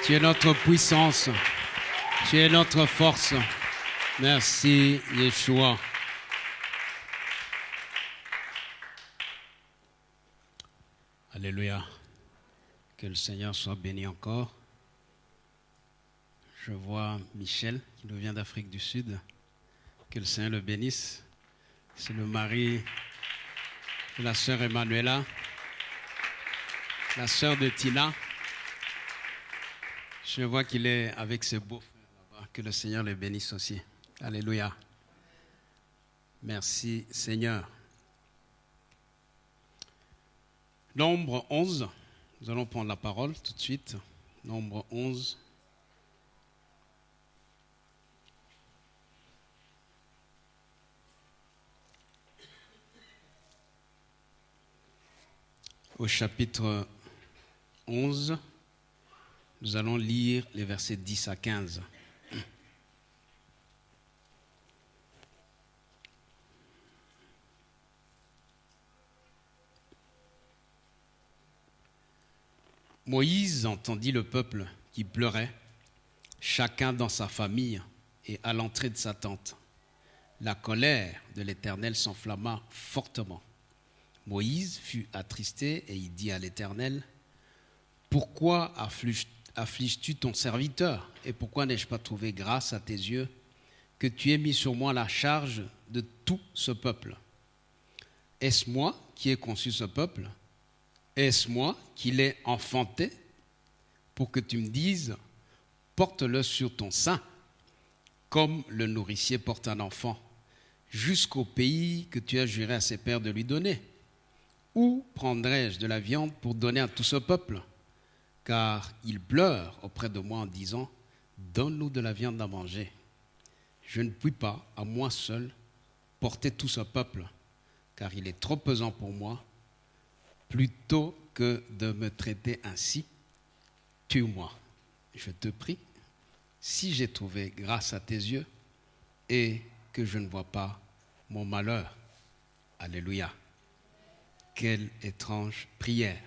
Tu es notre puissance. Tu es notre force. Merci, Yeshua. Alléluia. Que le Seigneur soit béni encore. Je vois Michel qui nous vient d'Afrique du Sud. Que le Seigneur le bénisse. C'est le mari de la sœur Emmanuela, la sœur de Tina. Je vois qu'il est avec ses beaux-frères là-bas. Que le Seigneur les bénisse aussi. Alléluia. Merci Seigneur. Nombre 11. Nous allons prendre la parole tout de suite. Nombre 11. Au chapitre 11, nous allons lire les versets 10 à 15. Moïse entendit le peuple qui pleurait, chacun dans sa famille et à l'entrée de sa tente. La colère de l'Éternel s'enflamma fortement. Moïse fut attristé et il dit à l'Éternel, « Pourquoi affliges-tu ton serviteur et pourquoi n'ai-je pas trouvé grâce à tes yeux que tu aies mis sur moi la charge de tout ce peuple? Est-ce moi qui ai conçu ce peuple? Est-ce moi qui l'ai enfanté pour que tu me dises, porte-le sur ton sein, comme le nourricier porte un enfant, jusqu'au pays que tu as juré à ses pères de lui donner? Où prendrai-je de la viande pour donner à tout ce peuple? Car ils pleurent auprès de moi en disant, donne-nous de la viande à manger. Je ne puis pas, à moi seul, porter tout ce peuple, car il est trop pesant pour moi. Plutôt que de me traiter ainsi, tue-moi. Je te prie, si j'ai trouvé grâce à tes yeux et que je ne vois pas mon malheur. Alléluia. Quelle étrange prière.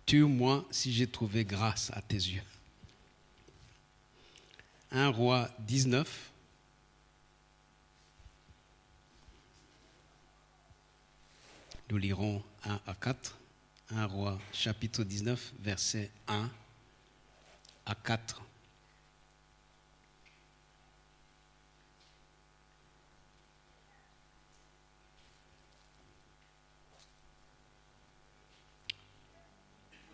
Tue-moi si j'ai trouvé grâce à tes yeux. 1 Roi 19. Nous lirons 1 à 4. 1 Roi chapitre 19, versets 1 à 4.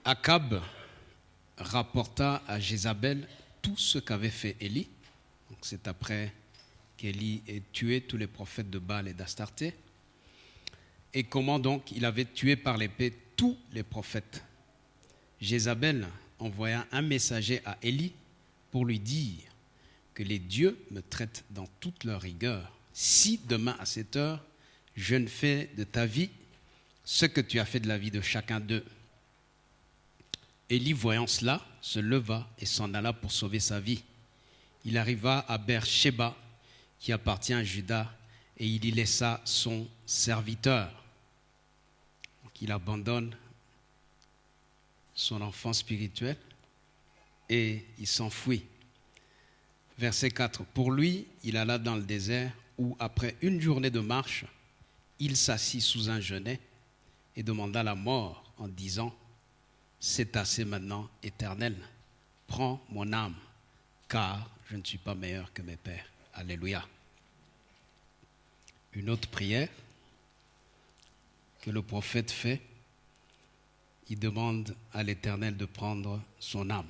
Akab rapporta à Jézabel tout ce qu'avait fait Élie. Donc c'est après qu'Élie ait tué tous les prophètes de Baal et d'Astarté. Et comment donc il avait tué par l'épée tous les prophètes. Jézabel envoya un messager à Élie pour lui dire que les dieux me traitent dans toute leur rigueur. Si demain à cette heure, je ne fais de ta vie ce que tu as fait de la vie de chacun d'eux. Élie, voyant cela, se leva et s'en alla pour sauver sa vie. Il arriva à Beer-Shéba, qui appartient à Juda, et il y laissa son serviteur. Donc, il abandonne son enfant spirituel et il s'enfuit. Verset 4. Pour lui, il alla dans le désert où, après une journée de marche, il s'assit sous un genêt et demanda la mort en disant, « C'est assez maintenant, Éternel, prends mon âme, car je ne suis pas meilleur que mes pères. » Alléluia. Une autre prière que le prophète fait, il demande à l'Éternel de prendre son âme.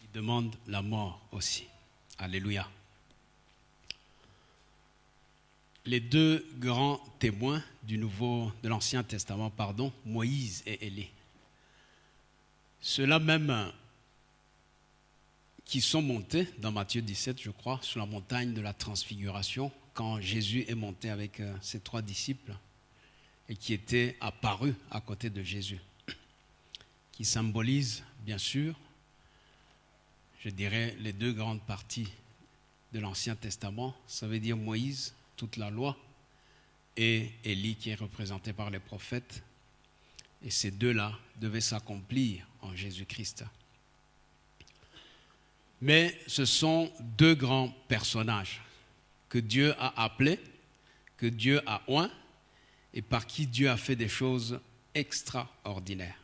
Il demande la mort aussi. Alléluia. Les deux grands témoins de l'Ancien Testament, Moïse et Élie. Ceux-là même qui sont montés dans Matthieu 17, je crois, sur la montagne de la transfiguration, quand Jésus est monté avec ses 3 disciples et qui étaient apparus à côté de Jésus, qui symbolise, bien sûr, je dirais, les deux grandes parties de l'Ancien Testament. Ça veut dire Moïse, toute la loi, et Élie qui est représenté par les prophètes. Et ces deux-là devaient s'accomplir en Jésus-Christ. Mais ce sont deux grands personnages que Dieu a appelés, que Dieu a oints et par qui Dieu a fait des choses extraordinaires.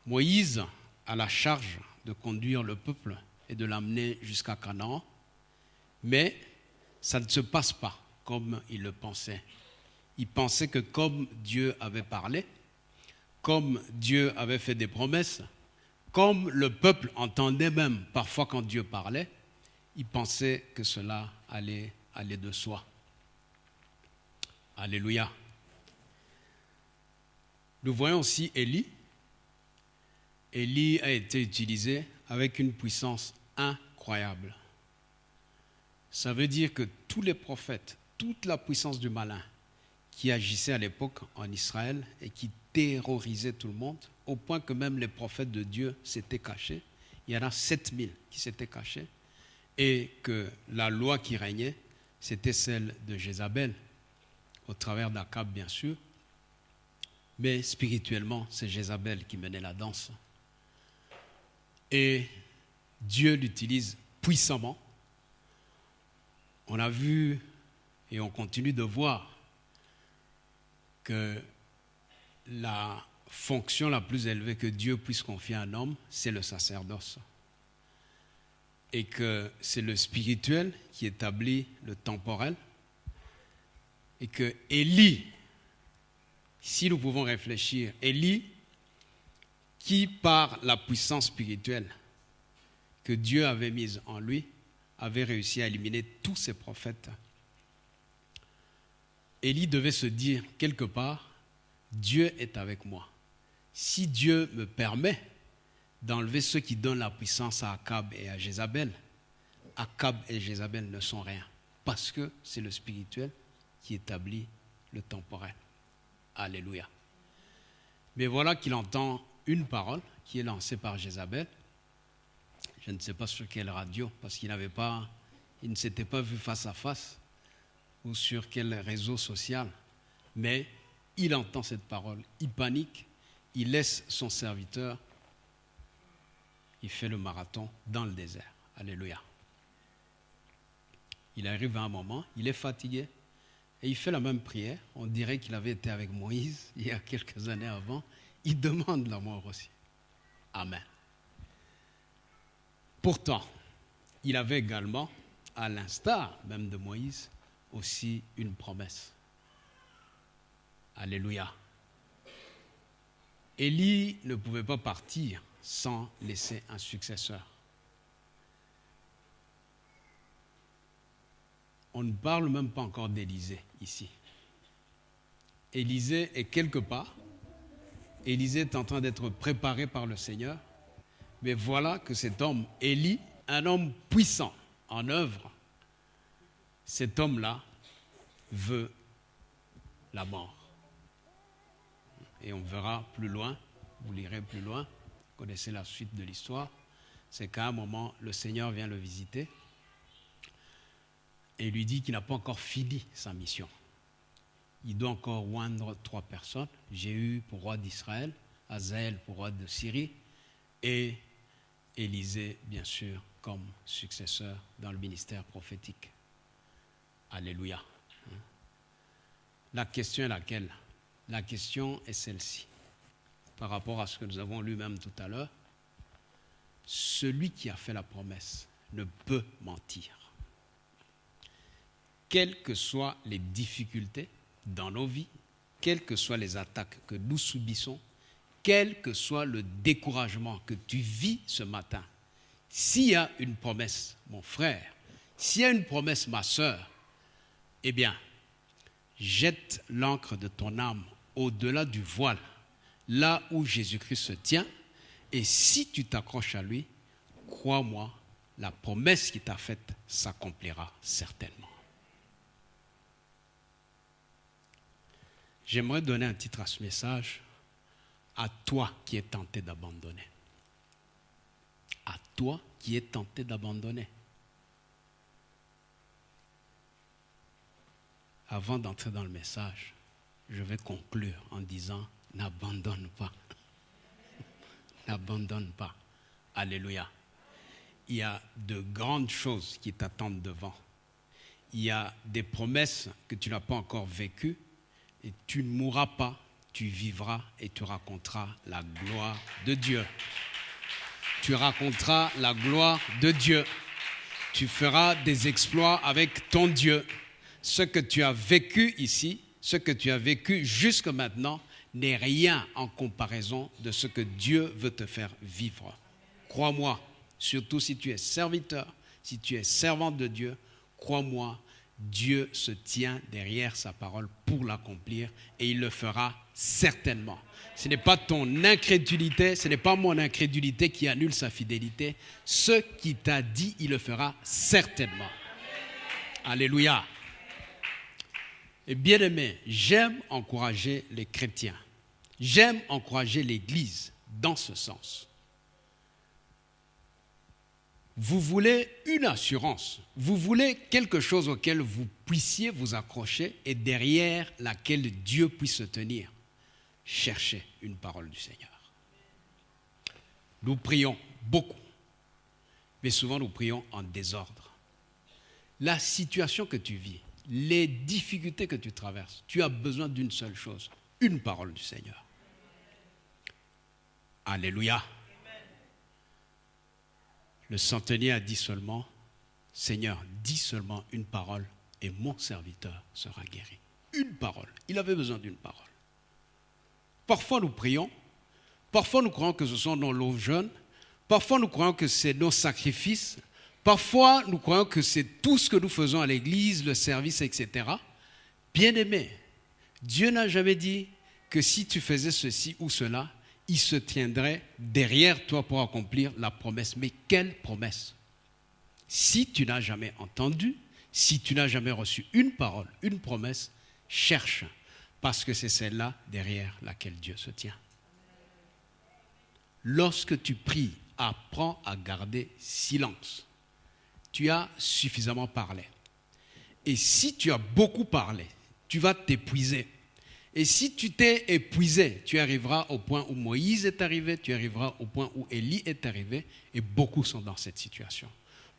Moïse a la charge de conduire le peuple et de l'amener jusqu'à Canaan, mais ça ne se passe pas comme il le pensait. Il pensait que comme Dieu avait parlé, comme Dieu avait fait des promesses, comme le peuple entendait même parfois quand Dieu parlait, il pensait que cela allait aller de soi. Alléluia. Nous voyons aussi Élie. Élie a été utilisé avec une puissance incroyable. Ça veut dire que tous les prophètes, toute la puissance du malin qui agissait à l'époque en Israël et qui terrorisait tout le monde, au point que même les prophètes de Dieu s'étaient cachés. Il y en a 7000 qui s'étaient cachés. Et que la loi qui régnait, c'était celle de Jézabel, au travers d'Akab bien sûr. Mais spirituellement, c'est Jézabel qui menait la danse. Et Dieu l'utilise puissamment. On a vu et on continue de voir que la fonction la plus élevée que Dieu puisse confier à un homme, c'est le sacerdoce. Et que c'est le spirituel qui établit le temporel. Et que Élie, si nous pouvons réfléchir, Élie, qui par la puissance spirituelle que Dieu avait mise en lui, avait réussi à éliminer tous ses prophètes. Élie devait se dire quelque part, Dieu est avec moi. Si Dieu me permet d'enlever ceux qui donnent la puissance à Akab et à Jézabel, Akab et Jézabel ne sont rien, parce que c'est le spirituel qui établit le temporel. Alléluia. Mais voilà qu'il entend une parole qui est lancée par Jézabel. Je ne sais pas sur quelle radio, parce qu'il ne s'était pas vu face à face, ou sur quel réseau social, mais il entend cette parole, il panique, il laisse son serviteur, il fait le marathon dans le désert. Alléluia. Il arrive à un moment, il est fatigué, et il fait la même prière. On dirait qu'il avait été avec Moïse il y a quelques années avant. Il demande la mort aussi. Amen. Pourtant, il avait également, à l'instar même de Moïse, aussi une promesse. Alléluia. Élie ne pouvait pas partir sans laisser un successeur. On ne parle même pas encore d'Élisée ici. Élisée est quelque part. Élisée est en train d'être préparé par le Seigneur. Mais voilà que cet homme, Élie, un homme puissant en œuvre, cet homme-là veut la mort. Et on verra plus loin, vous lirez plus loin, vous connaissez la suite de l'histoire, c'est qu'à un moment, le Seigneur vient le visiter et lui dit qu'il n'a pas encore fini sa mission. Il doit encore oindre 3 personnes, Jéhu pour roi d'Israël, Hazaël pour roi de Syrie, et Élisée, bien sûr, comme successeur dans le ministère prophétique. Alléluia. La question est laquelle? La question est celle-ci, par rapport à ce que nous avons lu même tout à l'heure. Celui qui a fait la promesse ne peut mentir. Quelles que soient les difficultés dans nos vies, quelles que soient les attaques que nous subissons, quel que soit le découragement que tu vis ce matin, s'il y a une promesse, mon frère, s'il y a une promesse, ma sœur, eh bien, jette l'ancre de ton âme au-delà du voile, là où Jésus-Christ se tient, et si tu t'accroches à lui, crois-moi, la promesse qu'il t'a faite s'accomplira certainement. J'aimerais donner un titre à ce message, à toi qui es tenté d'abandonner. À toi qui es tenté d'abandonner. Avant d'entrer dans le message, je vais conclure en disant, n'abandonne pas. n'abandonne pas. Alléluia. Il y a de grandes choses qui t'attendent devant. Il y a des promesses que tu n'as pas encore vécues et tu ne mourras pas, tu vivras et tu raconteras la gloire de Dieu. Tu raconteras la gloire de Dieu. Tu feras des exploits avec ton Dieu. Ce que tu as vécu ici, ce que tu as vécu jusque maintenant n'est rien en comparaison de ce que Dieu veut te faire vivre. Crois-moi, surtout si tu es serviteur, si tu es servante de Dieu, crois-moi, Dieu se tient derrière sa parole pour l'accomplir et il le fera certainement. Ce n'est pas ton incrédulité, ce n'est pas mon incrédulité qui annule sa fidélité. Ce qu'il t'a dit, il le fera certainement. Alléluia. Et bien aimé, j'aime encourager les chrétiens. J'aime encourager l'Église dans ce sens. Vous voulez une assurance, vous voulez quelque chose auquel vous puissiez vous accrocher et derrière laquelle Dieu puisse se tenir. Cherchez une parole du Seigneur. Nous prions beaucoup, mais souvent nous prions en désordre. La situation que tu vis, les difficultés que tu traverses, tu as besoin d'une seule chose, une parole du Seigneur. Alléluia. Le centenier a dit seulement, Seigneur, dis seulement une parole et mon serviteur sera guéri. Une parole. Il avait besoin d'une parole. Parfois nous prions, parfois nous croyons que ce sont nos loups jeunes, parfois nous croyons que c'est nos sacrifices, parfois nous croyons que c'est tout ce que nous faisons à l'église, le service, etc. Bien-aimé, Dieu n'a jamais dit que si tu faisais ceci ou cela, il se tiendrait derrière toi pour accomplir la promesse. Mais quelle promesse? Si tu n'as jamais entendu, si tu n'as jamais reçu une parole, une promesse, cherche, parce que c'est celle-là derrière laquelle Dieu se tient. Lorsque tu pries, apprends à garder silence. Tu as suffisamment parlé. Et si tu as beaucoup parlé, tu vas t'épuiser. Et si tu t'es épuisé, tu arriveras au point où Moïse est arrivé, tu arriveras au point où Élie est arrivé, et beaucoup sont dans cette situation,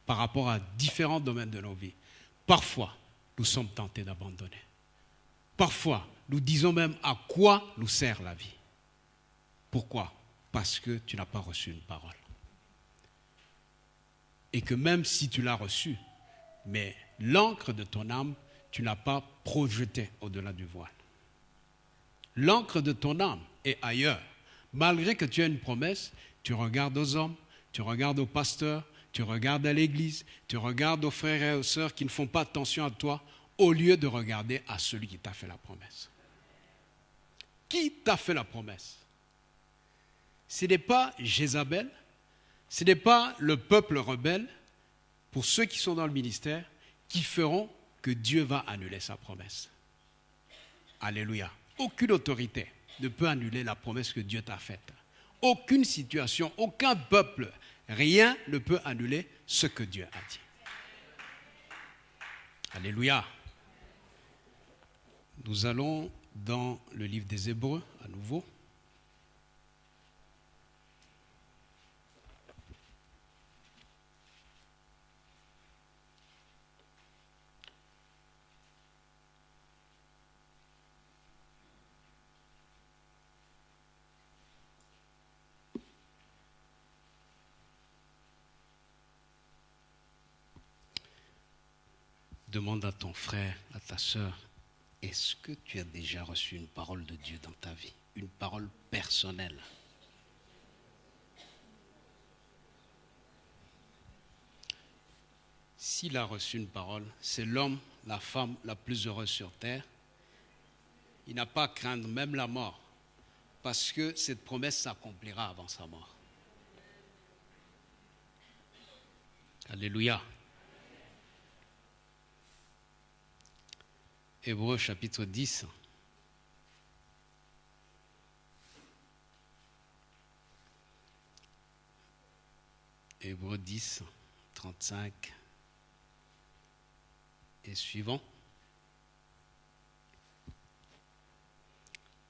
par rapport à différents domaines de nos vies. Parfois, nous sommes tentés d'abandonner. Parfois, nous disons même à quoi nous sert la vie. Pourquoi? Parce que tu n'as pas reçu une parole. Et que même si tu l'as reçue, mais l'encre de ton âme, tu n'as pas projeté au-delà du voile. L'encre de ton âme est ailleurs. Malgré que tu aies une promesse, tu regardes aux hommes, tu regardes aux pasteurs, tu regardes à l'église, tu regardes aux frères et aux sœurs qui ne font pas attention à toi, au lieu de regarder à celui qui t'a fait la promesse. Qui t'a fait la promesse? Ce n'est pas Jézabel, ce n'est pas le peuple rebelle, pour ceux qui sont dans le ministère, qui feront que Dieu va annuler sa promesse. Alléluia. Aucune autorité ne peut annuler la promesse que Dieu t'a faite. Aucune situation, aucun peuple, rien ne peut annuler ce que Dieu a dit. Alléluia. Nous allons dans le livre des Hébreux à nouveau. Demande à ton frère, à ta sœur, est-ce que tu as déjà reçu une parole de Dieu dans ta vie? Une parole personnelle? S'il a reçu une parole, c'est l'homme, la femme la plus heureuse sur terre. Il n'a pas à craindre même la mort, parce que cette promesse s'accomplira avant sa mort. Alléluia. Hébreux chapitre 10. Hébreux 10, 35 et suivant.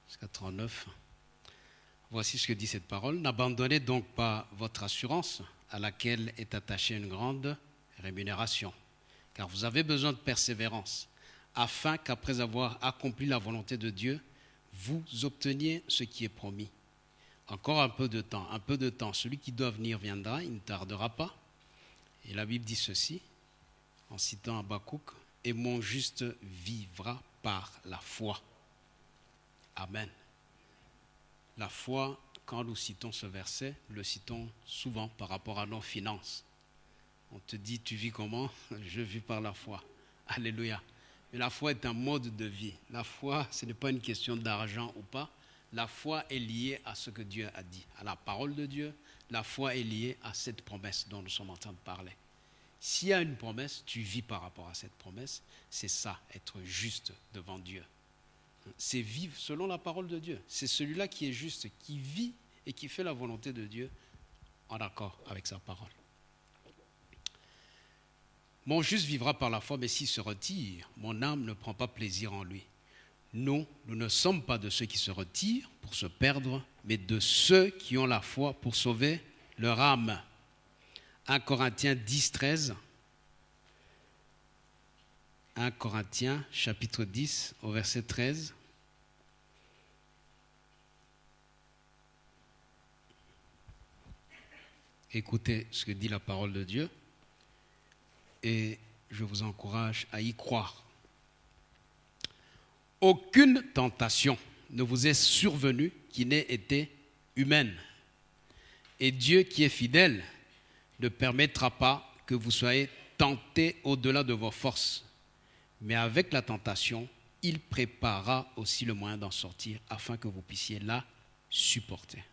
Jusqu'à 39. Voici ce que dit cette parole. N'abandonnez donc pas votre assurance à laquelle est attachée une grande rémunération, car vous avez besoin de persévérance, afin qu'après avoir accompli la volonté de Dieu, vous obteniez ce qui est promis. Encore un peu de temps. Celui qui doit venir viendra, il ne tardera pas. Et la Bible dit ceci, en citant Habakkuk, « Et mon juste vivra par la foi. » Amen. La foi, quand nous citons ce verset, le citons souvent par rapport à nos finances. On te dit, tu vis comment? Je vis par la foi. Alléluia. Mais la foi est un mode de vie. La foi, ce n'est pas une question d'argent ou pas. La foi est liée à ce que Dieu a dit, à la parole de Dieu. La foi est liée à cette promesse dont nous sommes en train de parler. S'il y a une promesse, tu vis par rapport à cette promesse. C'est ça, être juste devant Dieu. C'est vivre selon la parole de Dieu. C'est celui-là qui est juste, qui vit et qui fait la volonté de Dieu en accord avec sa parole. Mon juste vivra par la foi, mais s'il se retire, mon âme ne prend pas plaisir en lui. Nous ne sommes pas de ceux qui se retirent pour se perdre, mais de ceux qui ont la foi pour sauver leur âme. 1 Corinthiens 10, 13. 1 Corinthiens chapitre 10 au verset 13. Écoutez ce que dit la parole de Dieu et je vous encourage à y croire. Aucune tentation ne vous est survenue qui n'ait été humaine. Et Dieu qui est fidèle ne permettra pas que vous soyez tentés au-delà de vos forces. Mais avec la tentation, il préparera aussi le moyen d'en sortir afin que vous puissiez la supporter.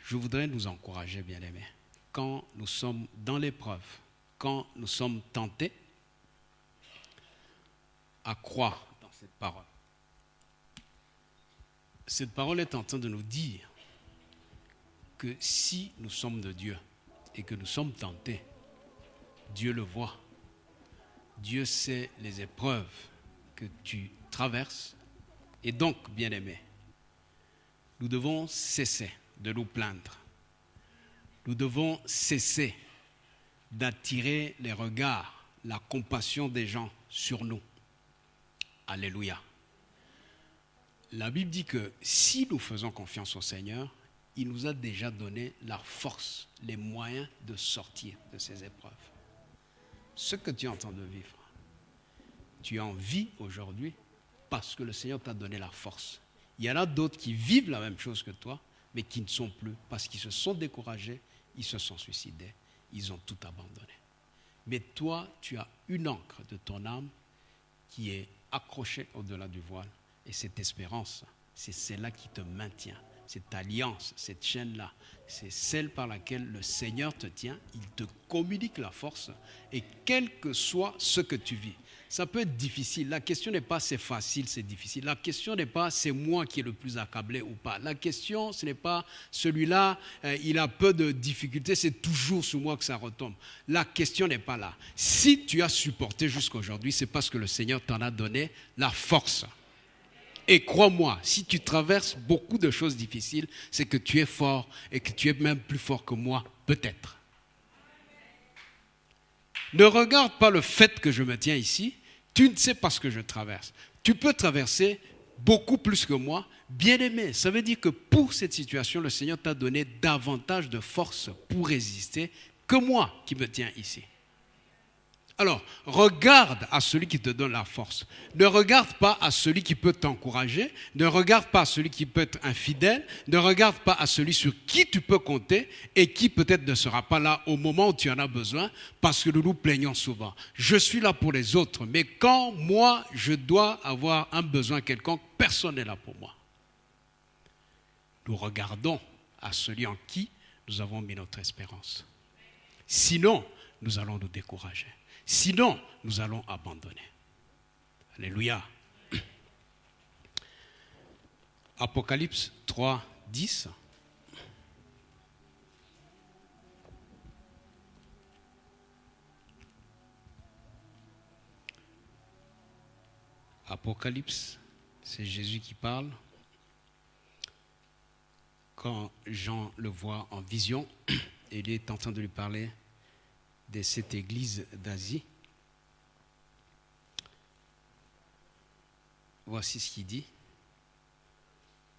Je voudrais nous encourager, bien-aimés, quand nous sommes dans l'épreuve, quand nous sommes tentés, à croire dans cette parole. Cette parole est en train de nous dire que si nous sommes de Dieu et que nous sommes tentés, Dieu le voit. Dieu sait les épreuves que tu traverses. Et donc, bien-aimés, nous devons cesser de nous plaindre. Nous devons cesser d'attirer les regards, la compassion des gens sur nous. Alléluia. La Bible dit que si nous faisons confiance au Seigneur, il nous a déjà donné la force, les moyens de sortir de ces épreuves. Ce que tu es en train de vivre, tu en vis aujourd'hui parce que le Seigneur t'a donné la force. Il y en a d'autres qui vivent la même chose que toi, mais qui ne sont plus parce qu'ils se sont découragés, ils se sont suicidés, ils ont tout abandonné. Mais toi, tu as une encre de ton âme qui est accrochée au-delà du voile. Et cette espérance, c'est celle-là qui te maintient. Cette alliance, cette chaîne-là, c'est celle par laquelle le Seigneur te tient. Il te communique la force. Et quel que soit ce que tu vis, ça peut être difficile. La question n'est pas c'est facile, c'est difficile. La question n'est pas c'est moi qui est le plus accablé ou pas. La question, ce n'est pas celui-là, il a peu de difficultés, c'est toujours sur moi que ça retombe. La question n'est pas là. Si tu as supporté jusqu'à aujourd'hui, c'est parce que le Seigneur t'en a donné la force. Et crois-moi, si tu traverses beaucoup de choses difficiles, c'est que tu es fort et que tu es même plus fort que moi, peut-être. Ne regarde pas le fait que je me tiens ici. Tu ne sais pas ce que je traverse. Tu peux traverser beaucoup plus que moi. Bien-aimé, ça veut dire que pour cette situation, le Seigneur t'a donné davantage de force pour résister que moi qui me tiens ici. Alors, regarde à celui qui te donne la force. Ne regarde pas à celui qui peut t'encourager. Ne regarde pas à celui qui peut être infidèle. Ne regarde pas à celui sur qui tu peux compter et qui peut-être ne sera pas là au moment où tu en as besoin, parce que nous nous plaignons souvent. Je suis là pour les autres, mais quand moi, je dois avoir un besoin quelconque, personne n'est là pour moi. Nous regardons à celui en qui nous avons mis notre espérance. Sinon, nous allons nous décourager. Sinon, nous allons abandonner. Alléluia. Apocalypse 3, 10. Apocalypse, c'est Jésus qui parle. quand Jean le voit en vision, il est en train de lui parler de cette église d'Asie. Voici ce qu'il dit.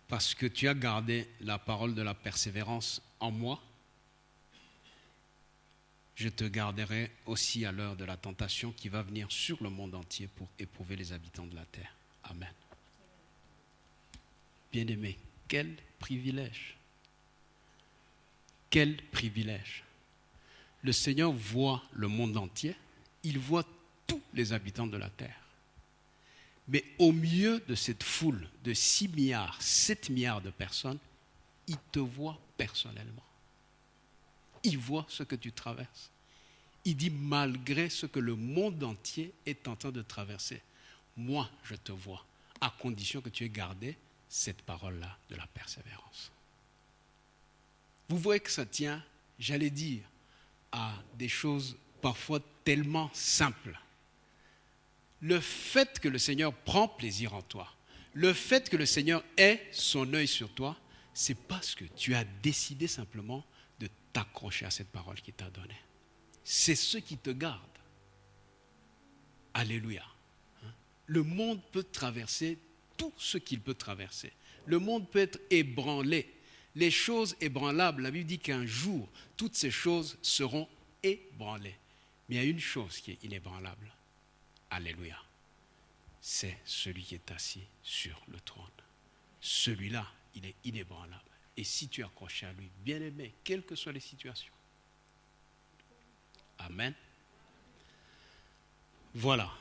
Parce que tu as gardé la parole de la persévérance en moi, je te garderai aussi à l'heure de la tentation qui va venir sur le monde entier pour éprouver les habitants de la terre. Amen. Bien-aimés, quel privilège. Quel privilège. Le Seigneur voit le monde entier, il voit tous les habitants de la terre. Mais au milieu de cette foule de 6 milliards, 7 milliards de personnes, il te voit personnellement. Il voit ce que tu traverses. Il dit, malgré ce que le monde entier est en train de traverser, moi, je te vois, à condition que tu aies gardé cette parole-là de la persévérance. Vous voyez que ça tient, j'allais dire, à des choses parfois tellement simples. Le fait que le Seigneur prend plaisir en toi, le fait que le Seigneur ait son œil sur toi, c'est parce que tu as décidé simplement de t'accrocher à cette parole qu'il t'a donnée. C'est ce qui te garde. Alléluia. Le monde peut traverser tout ce qu'il peut traverser. Le monde peut être ébranlé. Les choses ébranlables, la Bible dit qu'un jour, toutes ces choses seront ébranlées. Mais il y a une chose qui est inébranlable. Alléluia. C'est celui qui est assis sur le trône. Celui-là, il est inébranlable. Et si tu es accroché à lui, bien-aimé, quelles que soient les situations. Amen. Voilà.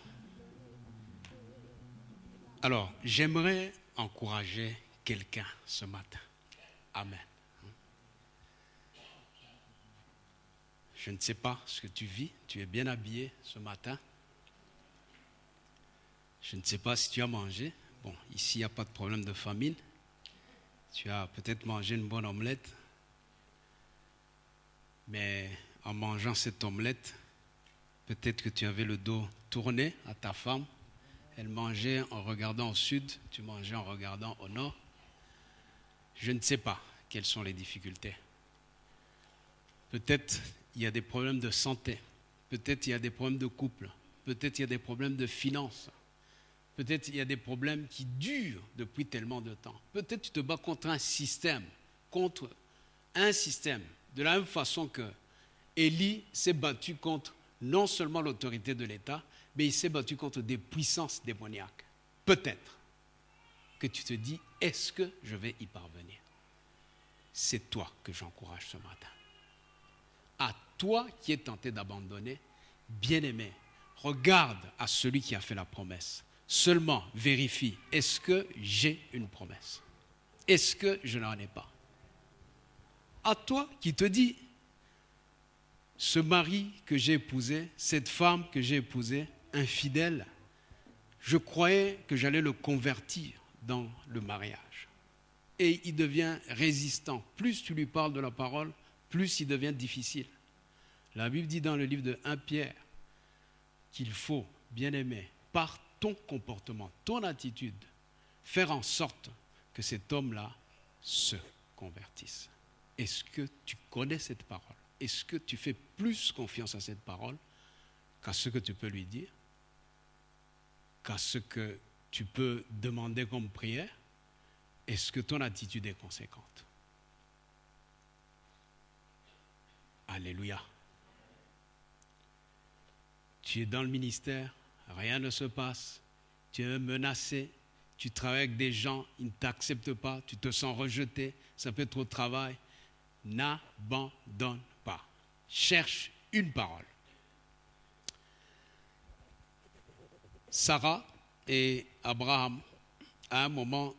Alors, j'aimerais encourager quelqu'un ce matin. Amen. Je ne sais pas ce que tu vis. Tu es bien habillé ce matin. Je ne sais pas si tu as mangé. Bon, ici, il n'y a pas de problème de famine. Tu as peut-être mangé une bonne omelette. Mais en mangeant cette omelette, peut-être que tu avais le dos tourné à ta femme. Elle mangeait en regardant au sud, tu mangeais en regardant au nord. Je ne sais pas quelles sont les difficultés. Peut-être il y a des problèmes de santé. Peut-être il y a des problèmes de couple. Peut-être il y a des problèmes de finances. Peut-être il y a des problèmes qui durent depuis tellement de temps. Peut-être tu te bats contre un système. De la même façon que Élie s'est battu contre non seulement l'autorité de l'État, mais il s'est battu contre des puissances démoniaques. Peut-être que tu te dis, est-ce que je vais y parvenir? C'est toi que j'encourage ce matin. À toi qui es tenté d'abandonner, bien-aimé, regarde à celui qui a fait la promesse. Seulement vérifie, est-ce que j'ai une promesse? Est-ce que je n'en ai pas? À toi qui te dis, ce mari que j'ai épousé, cette femme que j'ai épousée, infidèle, je croyais que j'allais le convertir dans le mariage. Et il devient résistant. Plus tu lui parles de la parole, plus il devient difficile. La Bible dit dans le livre de 1 Pierre qu'il faut, bien aimer, par ton comportement, ton attitude, faire en sorte que cet homme-là se convertisse. Est-ce que tu connais cette parole? Est-ce que tu fais plus confiance à cette parole qu'à ce que tu peux lui dire, qu'à ce que tu peux demander comme prière? Est-ce que ton attitude est conséquente? Alléluia. Tu es dans le ministère, rien ne se passe, tu es menacé, tu travailles avec des gens, ils ne t'acceptent pas, tu te sens rejeté, ça peut être au travail. N'abandonne pas. Cherche une parole. Sarah et Abraham, à un moment,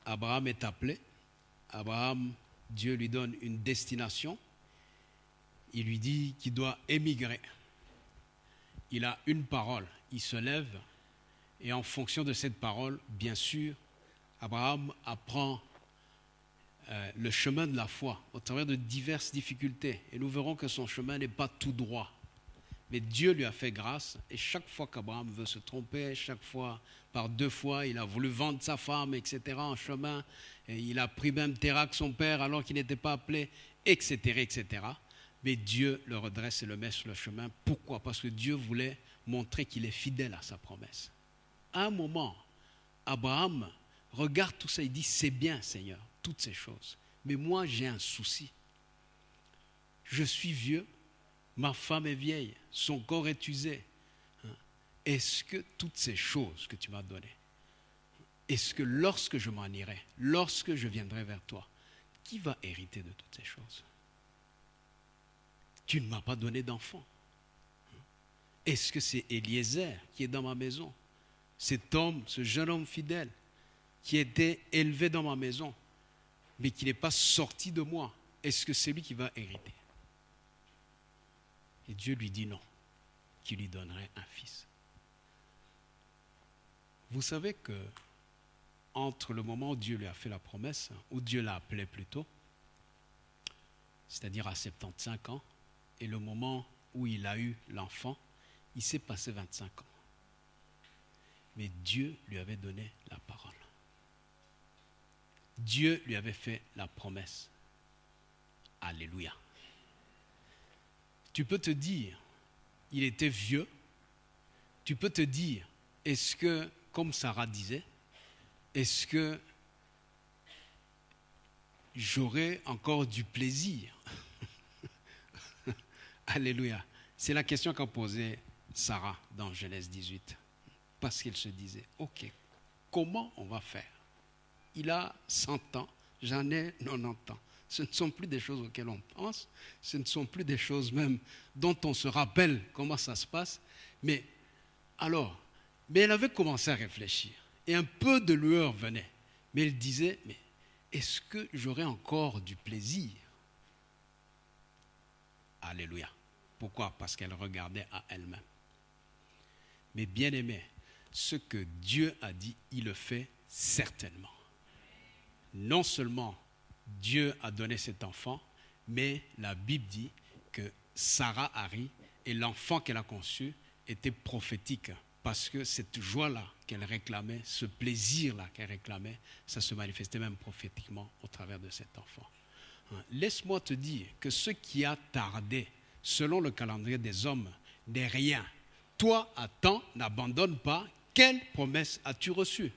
Abraham est appelé. Abraham, Dieu lui donne une destination. Il lui dit qu'il doit émigrer. Il a une parole. Il se lève et en fonction de cette parole, bien sûr, Abraham apprend le chemin de la foi au travers de diverses difficultés. Et nous verrons que son chemin n'est pas tout droit. Mais Dieu lui a fait grâce. Et chaque fois qu'Abraham veut se tromper, chaque fois, par 2 fois, il a voulu vendre sa femme, etc. en chemin. Et il a pris même Térak, son père, alors qu'il n'était pas appelé, etc., etc. Mais Dieu le redresse et le met sur le chemin. Pourquoi? Parce que Dieu voulait montrer qu'il est fidèle à sa promesse. À un moment, Abraham regarde tout ça, il dit, c'est bien Seigneur, toutes ces choses. Mais moi j'ai un souci. Je suis vieux, ma femme est vieille, son corps est usé. Est-ce que toutes ces choses que tu m'as données, est-ce que lorsque je m'en irai, lorsque je viendrai vers toi, qui va hériter de toutes ces choses? Tu ne m'as pas donné d'enfant. Est-ce que c'est Eliezer qui est dans ma maison? Cet homme, ce jeune homme fidèle, qui était élevé dans ma maison, mais qui n'est pas sorti de moi, est-ce que c'est lui qui va hériter? Et Dieu lui dit non, qu'il lui donnerait un fils. Vous savez que entre le moment où Dieu lui a fait la promesse, où Dieu l'a appelé plutôt, c'est-à-dire à 75 ans, et le moment où il a eu l'enfant, il s'est passé 25 ans. Mais Dieu lui avait donné la parole. Dieu lui avait fait la promesse. Alléluia. Tu peux te dire, il était vieux. Tu peux te dire, est-ce que, comme Sarah disait, est-ce que j'aurai encore du plaisir? Alléluia. C'est la question qu'a posée Sarah dans Genèse 18. Parce qu'elle se disait, ok, comment on va faire? Il a 100 ans, j'en ai 90 ans. Ce ne sont plus des choses auxquelles on pense, ce ne sont plus des choses même dont on se rappelle comment ça se passe. Mais elle avait commencé à réfléchir et un peu de lueur venait. Mais elle disait, mais est-ce que j'aurai encore du plaisir? Alléluia. Pourquoi? Parce qu'elle regardait à elle-même. Mais bien aimé, ce que Dieu a dit, il le fait certainement. Non seulement Dieu a donné cet enfant, mais la Bible dit que Sarah Harry et l'enfant qu'elle a conçu était prophétique, parce que cette joie-là qu'elle réclamait, ce plaisir-là qu'elle réclamait, ça se manifestait même prophétiquement au travers de cet enfant. Laisse-moi te dire que ce qui a tardé, selon le calendrier des hommes, n'est rien. Toi, attends, n'abandonne pas. Quelle promesse as-tu reçue?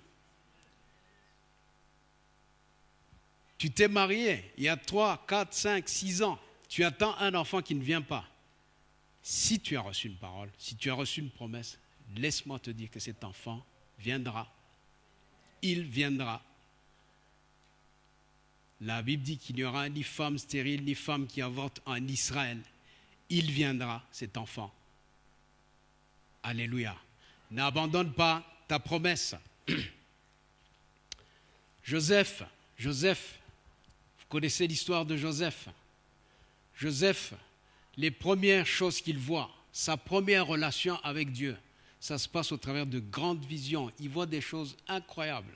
Tu t'es marié il y a 3, 4, 5, 6 ans. Tu attends un enfant qui ne vient pas. Si tu as reçu une parole, si tu as reçu une promesse, laisse-moi te dire que cet enfant viendra. Il viendra. La Bible dit qu'il n'y aura ni femme stérile, ni femme qui avorte en Israël. Il viendra, cet enfant. Alléluia. N'abandonne pas ta promesse. Joseph, vous connaissez l'histoire de Joseph. Joseph, les premières choses qu'il voit, sa première relation avec Dieu, ça se passe au travers de grandes visions. Il voit des choses incroyables.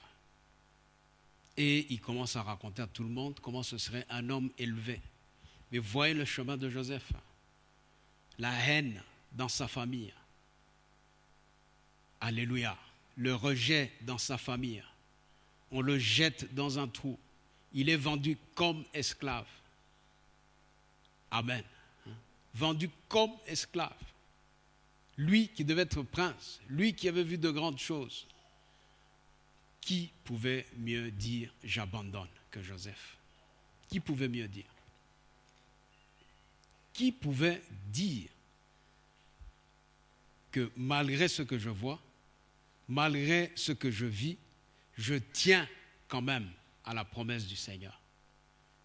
Et il commence à raconter à tout le monde comment ce serait un homme élevé. Mais voyez le chemin de Joseph. La haine dans sa famille. Alléluia. Le rejet dans sa famille. On le jette dans un trou. Il est vendu comme esclave. Amen. Vendu comme esclave. Lui qui devait être prince, lui qui avait vu de grandes choses. Qui pouvait mieux dire « j'abandonne » que Joseph? Qui pouvait mieux dire? Qui pouvait dire que malgré ce que je vois, malgré ce que je vis, je tiens quand même à la promesse du Seigneur?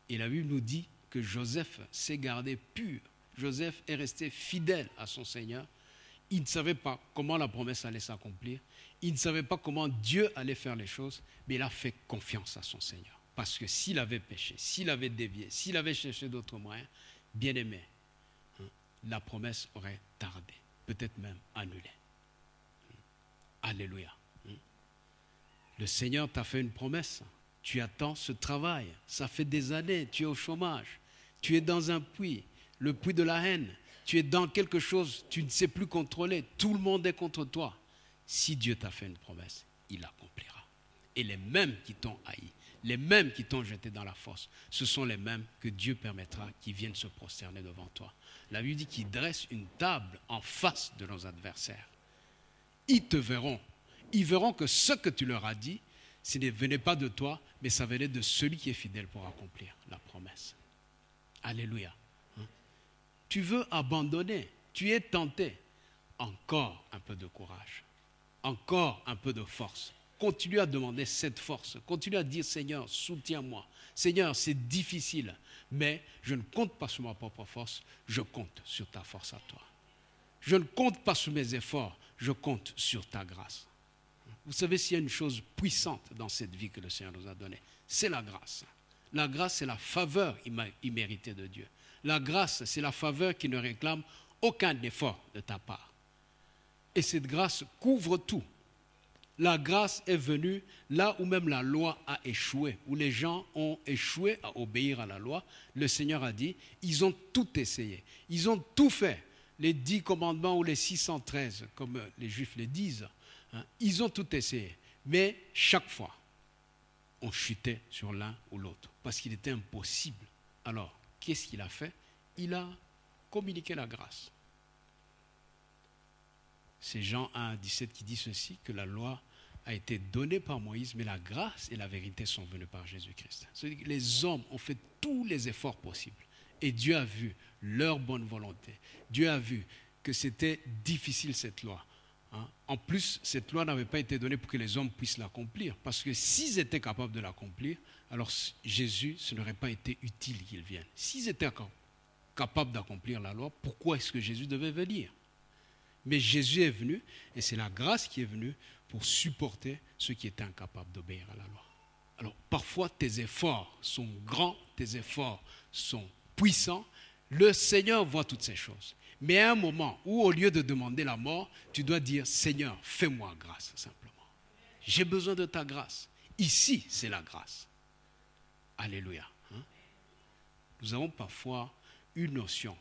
Et la Bible nous dit que Joseph s'est gardé pur. Joseph est resté fidèle à son Seigneur. Il ne savait pas comment la promesse allait s'accomplir. Il ne savait pas comment Dieu allait faire les choses, mais il a fait confiance à son Seigneur. Parce que s'il avait péché, s'il avait dévié, s'il avait cherché d'autres moyens, bien aimé, la promesse aurait tardé, peut-être même annulée. Alléluia. Le Seigneur t'a fait une promesse. Tu attends ce travail. Ça fait des années, tu es au chômage. Tu es dans un puits, le puits de la haine. tu es dans quelque chose, tu ne sais plus contrôler, tout le monde est contre toi. Si Dieu t'a fait une promesse, il l'accomplira. Et les mêmes qui t'ont haï, les mêmes qui t'ont jeté dans la fosse, ce sont les mêmes que Dieu permettra qui viennent se prosterner devant toi. La Bible dit qu'il dresse une table en face de nos adversaires. Ils te verront. Ils verront que ce que tu leur as dit, ce ne venait pas de toi, mais ça venait de celui qui est fidèle pour accomplir la promesse. Alléluia. Tu veux abandonner, tu es tenté. Encore un peu de courage, encore un peu de force. Continue à demander cette force. Continue à dire, Seigneur, soutiens-moi. Seigneur, c'est difficile, mais je ne compte pas sur ma propre force, je compte sur ta force à toi. Je ne compte pas sur mes efforts, je compte sur ta grâce. Vous savez, s'il y a une chose puissante dans cette vie que le Seigneur nous a donnée, c'est la grâce. La grâce, c'est la faveur imméritée de Dieu. La grâce, c'est la faveur qui ne réclame aucun effort de ta part. Et cette grâce couvre tout. La grâce est venue là où même la loi a échoué, où les gens ont échoué à obéir à la loi. Le Seigneur a dit, ils ont tout essayé, ils ont tout fait. Les 10 commandements ou les 613, comme les Juifs le disent, ils ont tout essayé. Mais chaque fois, on chutait sur l'un ou l'autre, parce qu'il était impossible. Alors, qu'est-ce qu'il a fait? Il a communiqué la grâce. C'est Jean 1, 17 qui dit ceci, que la loi a été donnée par Moïse, mais la grâce et la vérité sont venues par Jésus-Christ. C'est-à-dire que les hommes ont fait tous les efforts possibles. Et Dieu a vu leur bonne volonté. Dieu a vu que c'était difficile cette loi. En plus, cette loi n'avait pas été donnée pour que les hommes puissent l'accomplir. Parce que s'ils étaient capables de l'accomplir, alors Jésus, ce n'aurait pas été utile qu'il vienne. S'ils étaient capables d'accomplir la loi, pourquoi est-ce que Jésus devait venir? Mais Jésus est venu, et c'est la grâce qui est venue pour supporter ceux qui étaient incapables d'obéir à la loi. Alors, parfois, tes efforts sont grands, tes efforts sont puissants. Le Seigneur voit toutes ces choses. Mais à un moment où, au lieu de demander la mort, tu dois dire, Seigneur, fais-moi grâce, simplement. J'ai besoin de ta grâce. Ici, c'est la grâce. Alléluia. Nous avons parfois une notion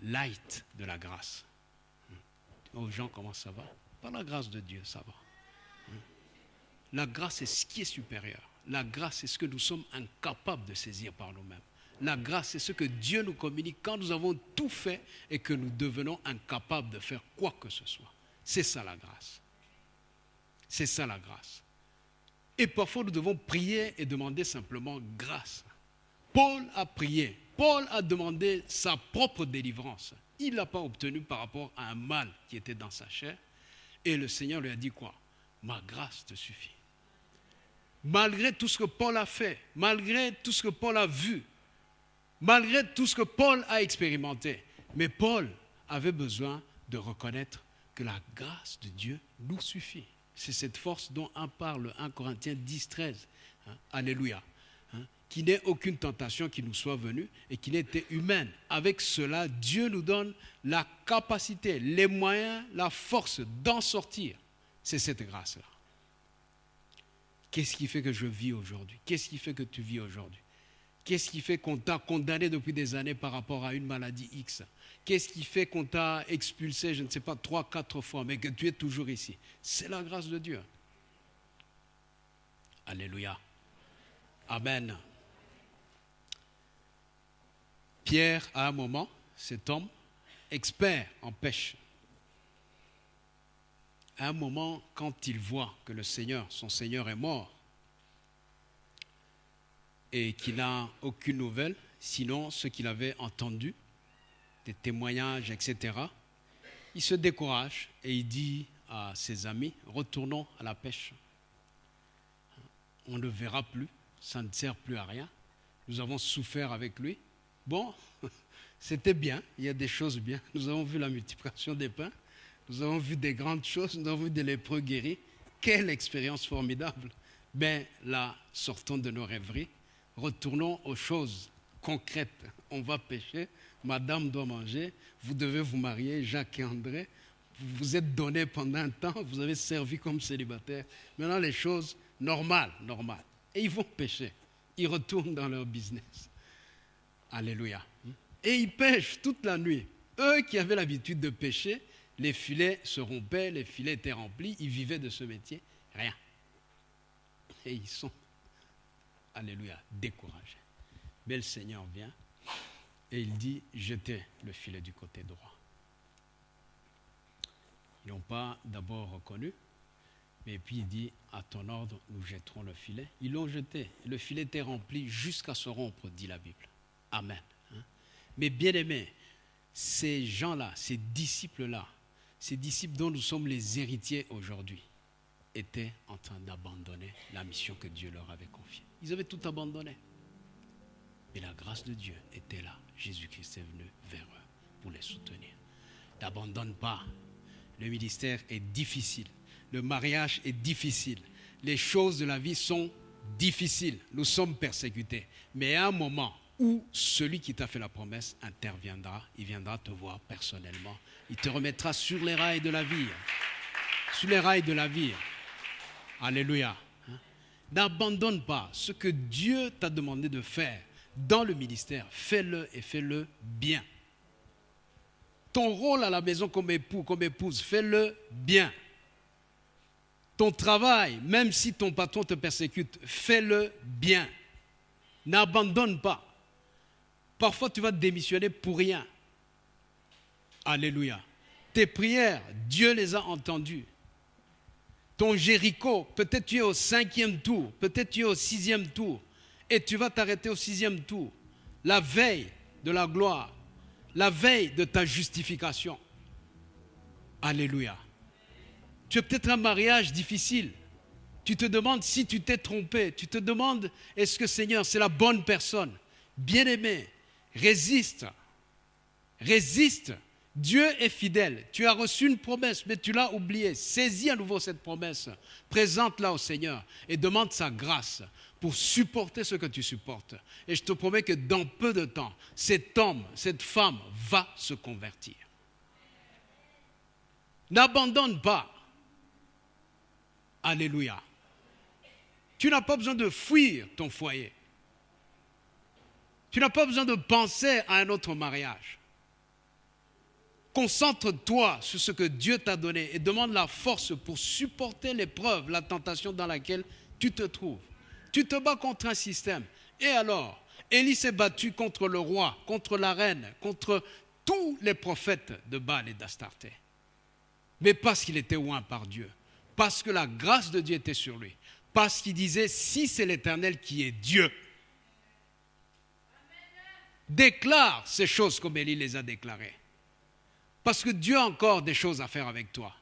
light de la grâce. Aux gens, comment ça va? Par la grâce de Dieu, ça va. La grâce est ce qui est supérieur. La grâce est ce que nous sommes incapables de saisir par nous-mêmes. La grâce est ce que Dieu nous communique quand nous avons tout fait et que nous devenons incapables de faire quoi que ce soit. C'est ça la grâce. C'est ça la grâce. Et parfois nous devons prier et demander simplement grâce. Paul a prié. Paul a demandé sa propre délivrance. Il ne l'a pas obtenu par rapport à un mal qui était dans sa chair. Et le Seigneur lui a dit quoi? Ma grâce te suffit. Malgré tout ce que Paul a fait, malgré tout ce que Paul a vu, malgré tout ce que Paul a expérimenté, mais Paul avait besoin de reconnaître que la grâce de Dieu nous suffit. C'est cette force dont on parle 1 Corinthiens 10, 13. Alléluia. Qu'il n'ait aucune tentation qui nous soit venue et qui n'ait été humaine. Avec cela, Dieu nous donne la capacité, les moyens, la force d'en sortir. C'est cette grâce-là. Qu'est-ce qui fait que je vis aujourd'hui? Qu'est-ce qui fait que tu vis aujourd'hui? Qu'est-ce qui fait qu'on t'a condamné depuis des années par rapport à une maladie X? Qu'est-ce qui fait qu'on t'a expulsé, je ne sais pas, 3, 4 fois, mais que tu es toujours ici? C'est la grâce de Dieu. Alléluia. Amen. Pierre, à un moment, cet homme, expert en pêche, à un moment, quand il voit que le Seigneur, son Seigneur est mort et qu'il n'a aucune nouvelle, sinon ce qu'il avait entendu, des témoignages, etc., il se décourage et il dit à ses amis, retournons à la pêche. On ne le verra plus, ça ne sert plus à rien. Nous avons souffert avec lui. Bon, c'était bien, il y a des choses bien. Nous avons vu la multiplication des pains, nous avons vu des grandes choses, nous avons vu des lépreux guéris. Quelle expérience formidable. Mais là, sortons de nos rêveries, retournons aux choses concrètes. On va pêcher, madame doit manger, vous devez vous marier, Jacques et André, vous vous êtes donnés pendant un temps, vous avez servi comme célibataire. Maintenant, les choses normales. Et ils vont pêcher, ils retournent dans leur business. Alléluia. Et ils pêchent toute la nuit. eux qui avaient l'habitude de pêcher, les filets se rompaient, les filets étaient remplis, ils vivaient de ce métier, rien. Et ils sont, alléluia, découragés. Mais le Seigneur vient et il dit, jetez le filet du côté droit. Ils n'ont pas d'abord reconnu, mais puis il dit, à ton ordre, nous jetterons le filet. Ils l'ont jeté. Le filet était rempli jusqu'à se rompre, dit la Bible. Amen. Mais bien aimés, ces gens-là, ces disciples-là, ces disciples dont nous sommes les héritiers aujourd'hui, étaient en train d'abandonner la mission que Dieu leur avait confiée. Ils avaient tout abandonné. Mais la grâce de Dieu était là. Jésus-Christ est venu vers eux pour les soutenir. N'abandonne pas. Le ministère est difficile. Le mariage est difficile. Les choses de la vie sont difficiles. Nous sommes persécutés. Mais à un moment où celui qui t'a fait la promesse interviendra, il viendra te voir personnellement. Il te remettra sur les rails de la vie. Sur les rails de la vie. Alléluia. N'abandonne pas ce que Dieu t'a demandé de faire dans le ministère. Fais-le et fais-le bien. Ton rôle à la maison comme époux, comme épouse, fais-le bien. Ton travail, même si ton patron te persécute, fais-le bien. N'abandonne pas. Parfois, tu vas démissionner pour rien. Alléluia. Tes prières, Dieu les a entendues. Ton Jéricho, peut-être tu es au 5e tour, peut-être tu es au 6e tour, et tu vas t'arrêter au 6e tour. La veille de la gloire, la veille de ta justification. Alléluia. Tu as peut-être un mariage difficile. Tu te demandes si tu t'es trompé. Tu te demandes, est-ce que Seigneur, c'est la bonne personne? Bien-aimé, résiste. Résiste. Dieu est fidèle. Tu as reçu une promesse, mais tu l'as oubliée. Saisis à nouveau cette promesse. Présente-la au Seigneur et demande sa grâce pour supporter ce que tu supportes. Et je te promets que dans peu de temps, cet homme, cette femme va se convertir. N'abandonne pas. Alléluia. Tu n'as pas besoin de fuir ton foyer. Tu n'as pas besoin de penser à un autre mariage. Concentre-toi sur ce que Dieu t'a donné et demande la force pour supporter l'épreuve, la tentation dans laquelle tu te trouves. Tu te bats contre un système. Et alors, Élie s'est battu contre le roi, contre la reine, contre tous les prophètes de Baal et d'Astarté. Mais parce qu'il était oint par Dieu, parce que la grâce de Dieu était sur lui, parce qu'il disait, si c'est l'Éternel qui est Dieu, déclare ces choses comme Élie les a déclarées. Parce que Dieu a encore des choses à faire avec toi.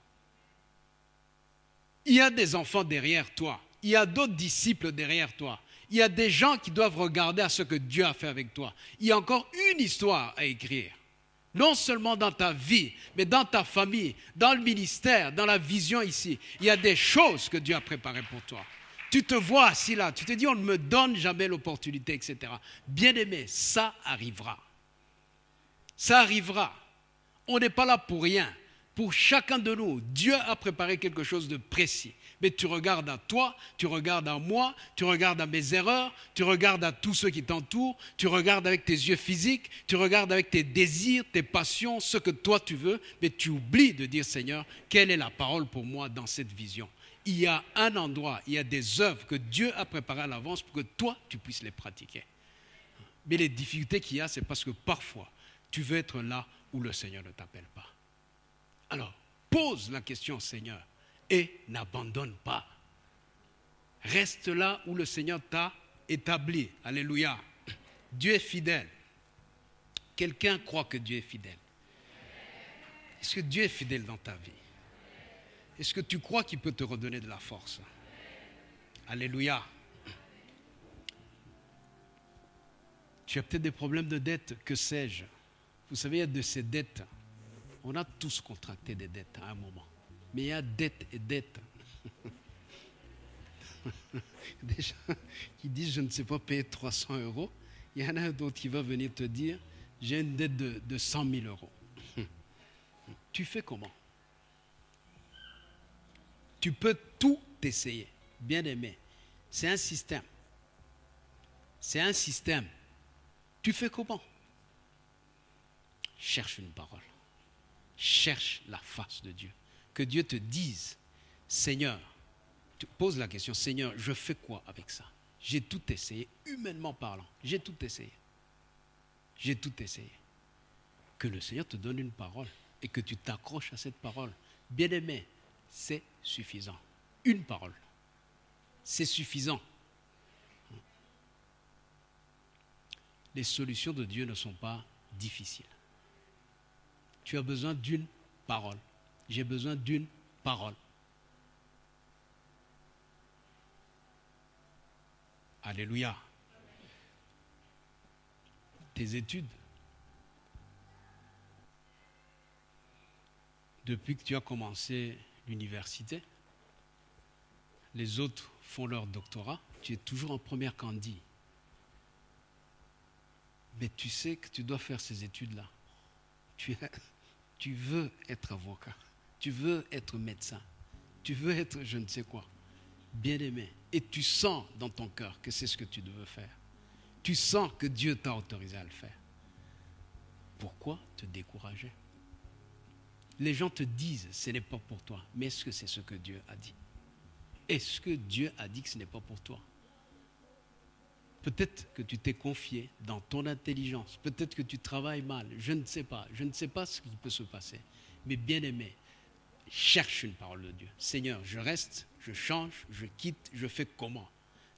Il y a des enfants derrière toi. Il y a d'autres disciples derrière toi. Il y a des gens qui doivent regarder à ce que Dieu a fait avec toi. Il y a encore une histoire à écrire. Non seulement dans ta vie, mais dans ta famille, dans le ministère, dans la vision ici. Il y a des choses que Dieu a préparées pour toi. Tu te vois assis là, tu te dis on ne me donne jamais l'opportunité, etc. Bien-aimé, ça arrivera. Ça arrivera. On n'est pas là pour rien. Pour chacun de nous, Dieu a préparé quelque chose de précis. Mais tu regardes à toi, tu regardes à moi, tu regardes à mes erreurs, tu regardes à tous ceux qui t'entourent, tu regardes avec tes yeux physiques, tu regardes avec tes désirs, tes passions, ce que toi tu veux, mais tu oublies de dire Seigneur, quelle est la parole pour moi dans cette vision? Il y a un endroit, il y a des œuvres que Dieu a préparées à l'avance pour que toi tu puisses les pratiquer. Mais les difficultés qu'il y a, c'est parce que parfois, tu veux être là où le Seigneur ne t'appelle pas. Alors, pose la question au Seigneur et n'abandonne pas. Reste là où le Seigneur t'a établi. Alléluia. Dieu est fidèle. Quelqu'un croit que Dieu est fidèle. Est-ce que Dieu est fidèle dans ta vie? Est-ce que tu crois qu'il peut te redonner de la force? Alléluia. Tu as peut-être des problèmes de dette, que sais-je? Vous savez, il y a de ces dettes. On a tous contracté des dettes à un moment. Mais il y a dette et dette. Des gens qui disent, je ne sais pas payer 300 €. Il y en a un d'autre qui va venir te dire, j'ai une dette de 100 000 €. Tu fais comment? Tu peux tout essayer. Bien aimé. C'est un système. C'est un système. Tu fais comment? cherche une parole. Cherche la face de Dieu. Que Dieu te dise, Seigneur, tu poses la question, Seigneur, je fais quoi avec ça? J'ai tout essayé, humainement parlant. J'ai tout essayé. J'ai tout essayé. Que le Seigneur te donne une parole et que tu t'accroches à cette parole. Bien-aimé, c'est suffisant. Une parole. C'est suffisant. Les solutions de Dieu ne sont pas difficiles. Tu as besoin d'une parole. J'ai besoin d'une parole. Alléluia. Tes études. Depuis que tu as commencé l'université, les autres font leur doctorat, tu es toujours en première candie. Mais tu sais que tu dois faire ces études-là. Tu veux être avocat, tu veux être médecin, tu veux être je ne sais quoi, bien-aimé. Et tu sens dans ton cœur que c'est ce que tu veux faire. Tu sens que Dieu t'a autorisé à le faire. Pourquoi te décourager? Les gens te disent ce n'est pas pour toi, mais est-ce que c'est ce que Dieu a dit? Est-ce que Dieu a dit que ce n'est pas pour toi? Peut-être que tu t'es confié dans ton intelligence, peut-être que tu travailles mal, je ne sais pas ce qui peut se passer. Mais bien-aimé, cherche une parole de Dieu. Seigneur, je reste, je change, je quitte, je fais comment?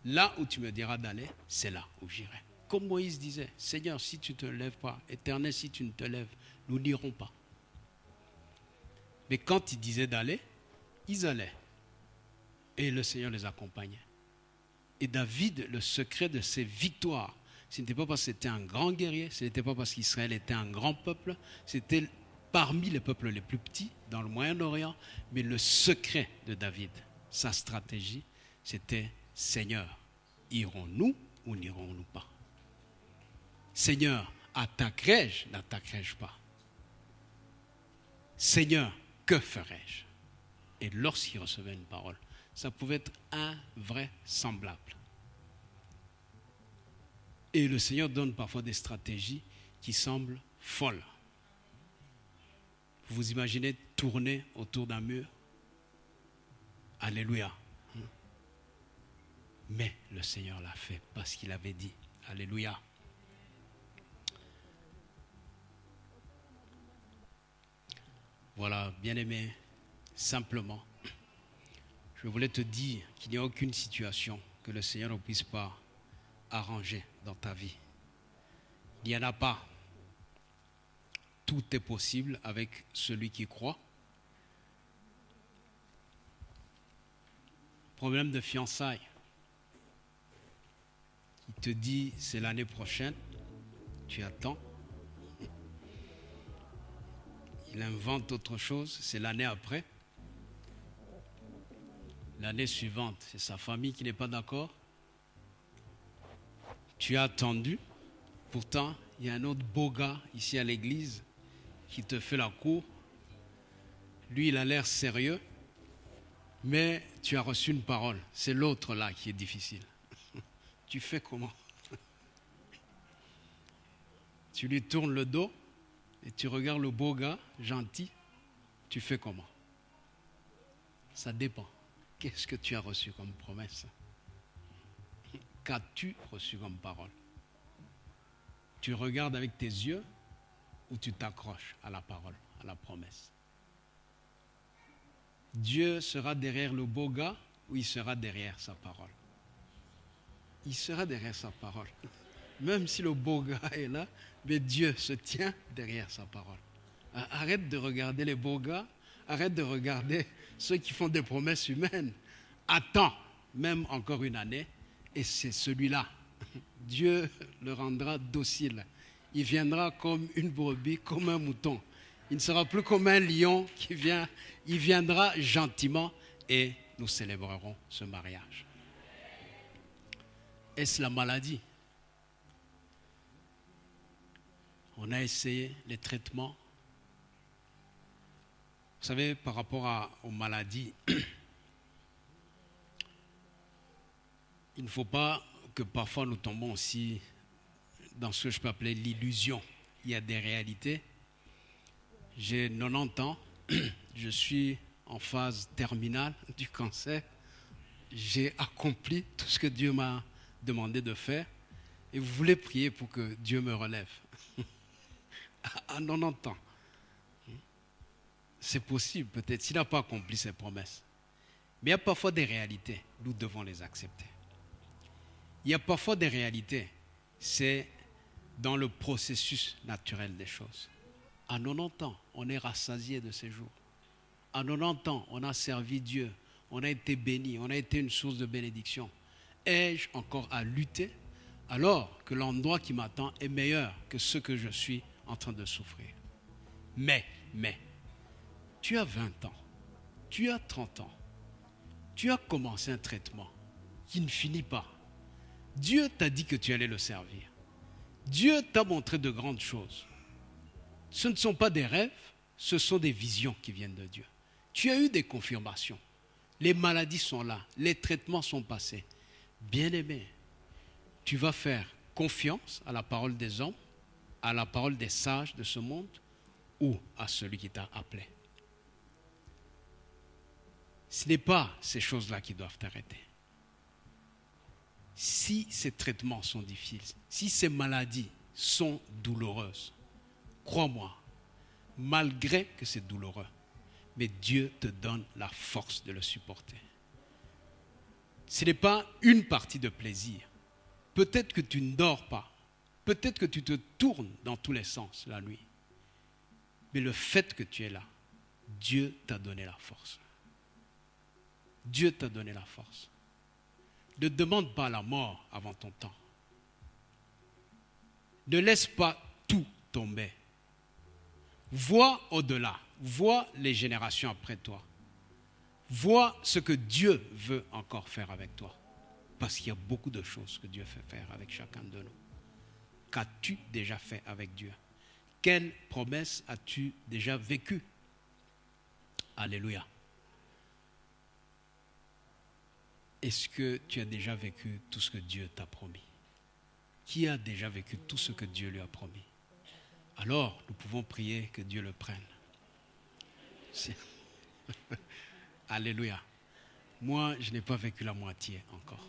Là où tu me diras d'aller, c'est là où j'irai. Comme Moïse disait, Seigneur, si tu ne te lèves pas, Éternel, si tu ne te lèves, nous n'irons pas. Mais quand ils disaient d'aller, ils allaient. Et le Seigneur les accompagnait. Et David, le secret de ses victoires, ce n'était pas parce que c'était un grand guerrier, ce n'était pas parce qu'Israël était un grand peuple, c'était parmi les peuples les plus petits dans le Moyen-Orient, mais le secret de David, sa stratégie, c'était Seigneur, irons-nous ou n'irons-nous pas? Seigneur, attaquerai-je, n'attaquerai-je pas? Seigneur, que ferai-je? Et lorsqu'il recevait une parole, ça pouvait être invraisemblable. Et le Seigneur donne parfois des stratégies qui semblent folles. Vous vous imaginez tourner autour d'un mur? Alléluia. Mais le Seigneur l'a fait parce qu'il avait dit. Alléluia. Voilà, bien-aimé, simplement, je voulais te dire qu'il n'y a aucune situation que le Seigneur ne puisse pas arranger dans ta vie. Il n'y en a pas. Tout est possible avec celui qui croit. Problème de fiançailles. Il te dit c'est l'année prochaine, tu attends. Il invente autre chose, c'est l'année après. L'année suivante, c'est sa famille qui n'est pas d'accord. Tu as attendu. Pourtant, il y a un autre beau gars ici à l'église qui te fait la cour. Lui, il a l'air sérieux, mais tu as reçu une parole. C'est l'autre là qui est difficile. Tu fais comment? Tu lui tournes le dos et tu regardes le beau gars, gentil. Tu fais comment? Ça dépend. Qu'est-ce que tu as reçu comme promesse? Qu'as-tu reçu comme parole? Tu regardes avec tes yeux ou tu t'accroches à la parole, à la promesse? Dieu sera derrière le beau gars ou il sera derrière sa parole? Il sera derrière sa parole. Même si le beau gars est là, mais Dieu se tient derrière sa parole. Arrête de regarder les beaux gars, arrête de regarder ceux qui font des promesses humaines. Attends même encore une année et c'est celui-là. Dieu le rendra docile. Il viendra comme une brebis, comme un mouton. Il ne sera plus comme un lion qui vient. Il viendra gentiment et nous célébrerons ce mariage. Est-ce la maladie? On a essayé les traitements. Vous savez, par rapport aux maladies, il ne faut pas que parfois nous tombons aussi dans ce que je peux appeler l'illusion. Il y a des réalités J'ai 90 ans, je suis en phase terminale du cancer. J'ai accompli tout ce que Dieu m'a demandé de faire. Et vous voulez prier pour que Dieu me relève. À 90 ans. C'est possible peut-être, s'il n'a pas accompli ses promesses. Mais il y a parfois des réalités, nous devons les accepter. Il y a parfois des réalités, c'est dans le processus naturel des choses. À 90 ans, on est rassasié de ces jours. À 90 ans, on a servi Dieu, on a été béni, on a été une source de bénédiction. Ai-je encore à lutter alors que l'endroit qui m'attend est meilleur que ce que je suis en train de souffrir? Mais, tu as 20 ans, tu as 30 ans, tu as commencé un traitement qui ne finit pas. Dieu t'a dit que tu allais le servir. Dieu t'a montré de grandes choses. Ce ne sont pas des rêves, ce sont des visions qui viennent de Dieu. Tu as eu des confirmations. Les maladies sont là, les traitements sont passés. Bien-aimé, tu vas faire confiance à la parole des hommes, à la parole des sages de ce monde ou à celui qui t'a appelé. Ce n'est pas ces choses-là qui doivent t'arrêter. Si ces traitements sont difficiles, si ces maladies sont douloureuses, crois-moi, malgré que c'est douloureux, mais Dieu te donne la force de le supporter. Ce n'est pas une partie de plaisir. Peut-être que tu ne dors pas, peut-être que tu te tournes dans tous les sens la nuit, mais le fait que tu es là, Dieu t'a donné la force. Dieu t'a donné la force. Ne demande pas la mort avant ton temps. Ne laisse pas tout tomber. Vois au-delà, vois les générations après toi. Vois ce que Dieu veut encore faire avec toi. Parce qu'il y a beaucoup de choses que Dieu fait faire avec chacun de nous. Qu'as-tu déjà fait avec Dieu? Quelle promesse as-tu déjà vécue? Alléluia. Est-ce que tu as déjà vécu tout ce que Dieu t'a promis? Qui a déjà vécu tout ce que Dieu lui a promis? Alors, nous pouvons prier que Dieu le prenne. Alléluia. Moi, je n'ai pas vécu la moitié encore.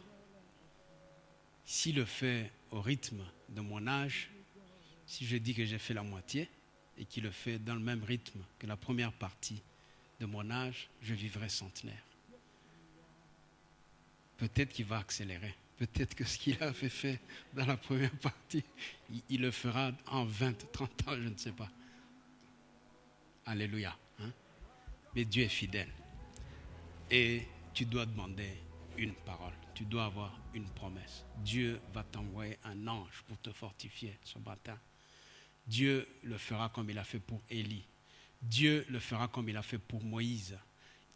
S'il le fait au rythme de mon âge, si je dis que j'ai fait la moitié et qu'il le fait dans le même rythme que la première partie de mon âge, je vivrai centenaire. Peut-être qu'il va accélérer. Peut-être que ce qu'il avait fait dans la première partie, il le fera en 20, 30 ans, je ne sais pas. Alléluia. Mais Dieu est fidèle. Et tu dois demander une parole. Tu dois avoir une promesse. Dieu va t'envoyer un ange pour te fortifier ce matin. Dieu le fera comme il a fait pour Élie. Dieu le fera comme il a fait pour Moïse.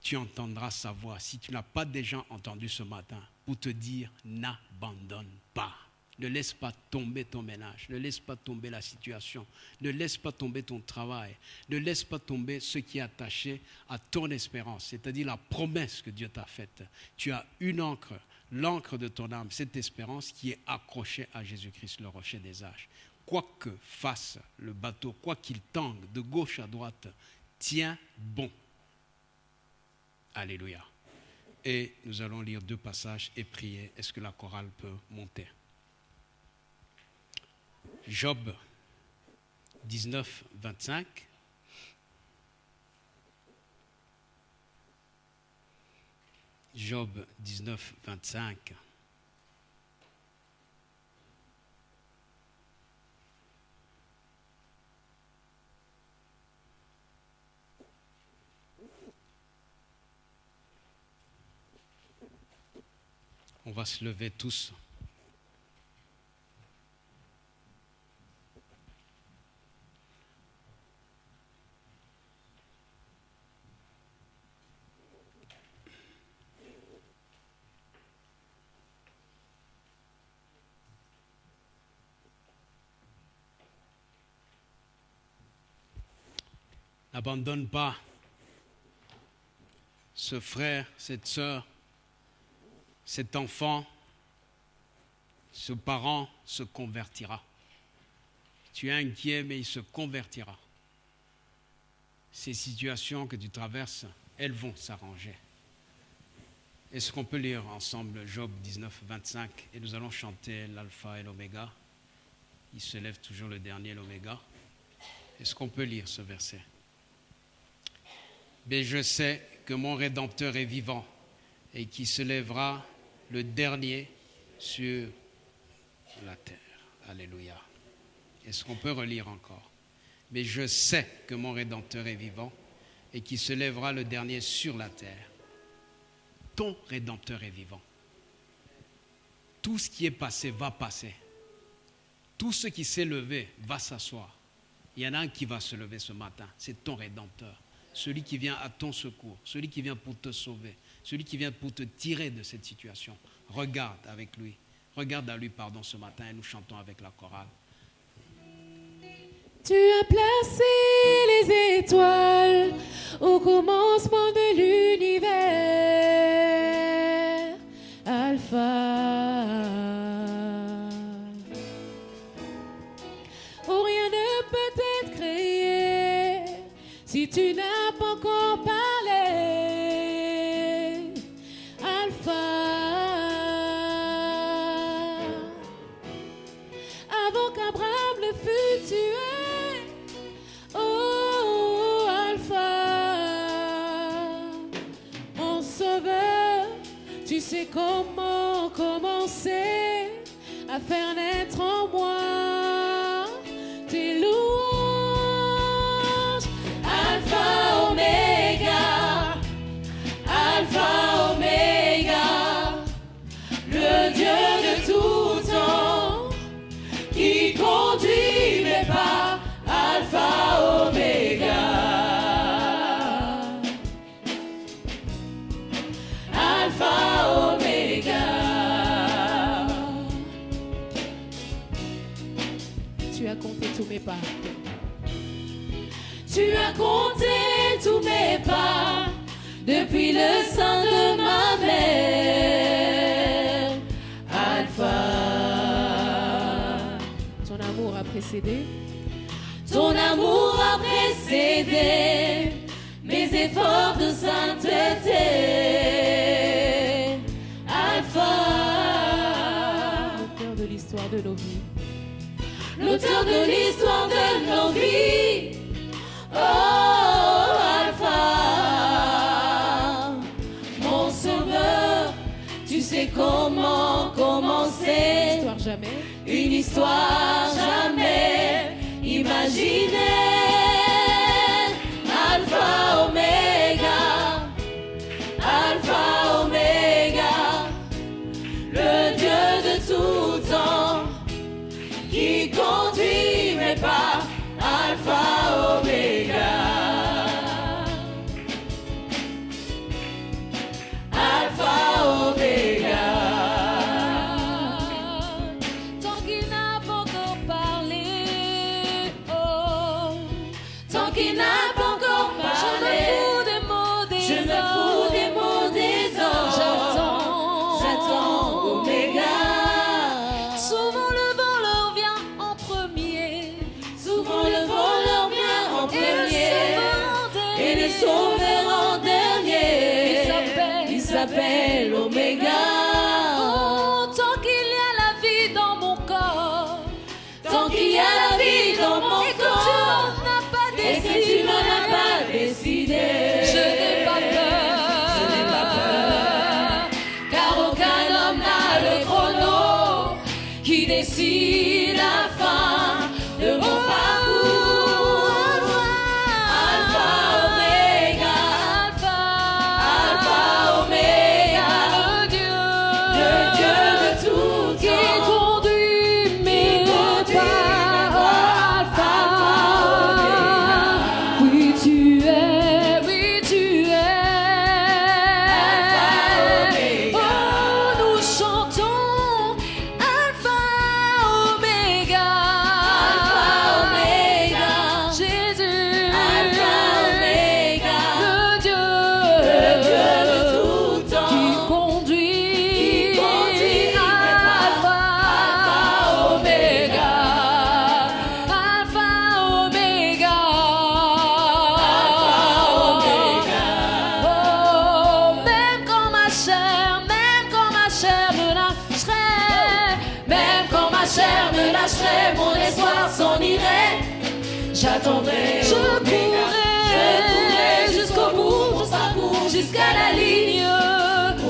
Tu entendras sa voix. Si tu n'as pas déjà entendu ce matin, pour te dire, n'abandonne pas. Ne laisse pas tomber ton ménage. Ne laisse pas tomber la situation. Ne laisse pas tomber ton travail. Ne laisse pas tomber ce qui est attaché à ton espérance, c'est-à-dire la promesse que Dieu t'a faite. Tu as une encre, l'encre de ton âme, cette espérance qui est accrochée à Jésus-Christ, le rocher des âges. Quoi que fasse le bateau, quoi qu'il tangue de gauche à droite, tiens bon. Alléluia. Et nous allons lire 2 passages et prier. Est-ce que la chorale peut monter? Job 19, 25. Job 19, 25. On va se lever tous. N'abandonne pas ce frère, cette sœur, cet enfant, ce parent se convertira. Tu es inquiet, mais il se convertira. ces situations que tu traverses, elles vont s'arranger. Est-ce qu'on peut lire ensemble Job 19, 25 et nous allons chanter l'alpha et l'oméga. Il se lève toujours le dernier, l'oméga. Est-ce qu'on peut lire ce verset? Mais je sais que mon Rédempteur est vivant et qu'il se lèvera le dernier sur la terre. Alléluia. Est-ce qu'on peut relire encore? Mais je sais que mon Rédempteur est vivant et qu'il se lèvera le dernier sur la terre. Ton Rédempteur est vivant. Tout ce qui est passé va passer. Tout ce qui s'est levé va s'asseoir. Il y en a un qui va se lever ce matin. C'est ton Rédempteur. Celui qui vient à ton secours. Celui qui vient pour te sauver. Celui qui vient pour te tirer de cette situation. Regarde avec lui. Regarde à lui, pardon, ce matin et nous chantons avec la chorale. Tu as placé les étoiles au commencement de l'univers, Alpha. Oh, rien ne peut être créé si tu n'as pas encore parlé, Alpha. Avant qu'Abraham le fût tué, oh Alpha, mon sauveur, tu sais comment commencer à faire naître en moi tes louanges. Alpha, Oméga, Alpha, Oméga, le Dieu de tout temps qui conduit mes pas. Alpha, Oméga, Alpha, Oméga. Tu as compté tous mes pas. Tu as compté tous mes pas depuis le sein de ma mère. Alpha, ton amour a précédé. Ton amour a précédé mes efforts de sainteté. Alpha, l'auteur de l'histoire de nos vies. L'auteur de l'histoire de nos vies. Oh, Alpha, mon sauveur, tu sais comment commencer. Une histoire jamais. Une histoire jamais imaginée. Alpha, Oméga, Alpha, Oméga, le Dieu de tout temps qui conduit mes pas. Alpha, Oméga, Alpha, Oméga. Tant qu'il n'a pas encore parlé, oh, tant qu'il n'a pas encore parlé, je me fous des mots des hommes. J'attends, Oméga. Souvent le voleur vient en premier. Souvent le voleur vient en premier. Et le sauveur en dernier. Il s'appelle Oméga. Oh, tant qu'il y a la vie dans mon corps. Tant qu'il y a la vie dans mon corps. Et que tu n'en as pas décidé. Je n'ai pas peur. Je n'ai pas peur. Car aucun homme n'a le chrono qui décide la fin de mon parcours. Alpha, Oméga, Alpha, Oméga, le Dieu de tout temps qui conduit mes pas. Alpha, oui tu es, oui tu es. Alpha, Oméga. Oh, nous chantons Alpha, Oméga. espoir s'en irait. J'attendrai, je courrai jusqu'au bout, jusqu'à la ligne,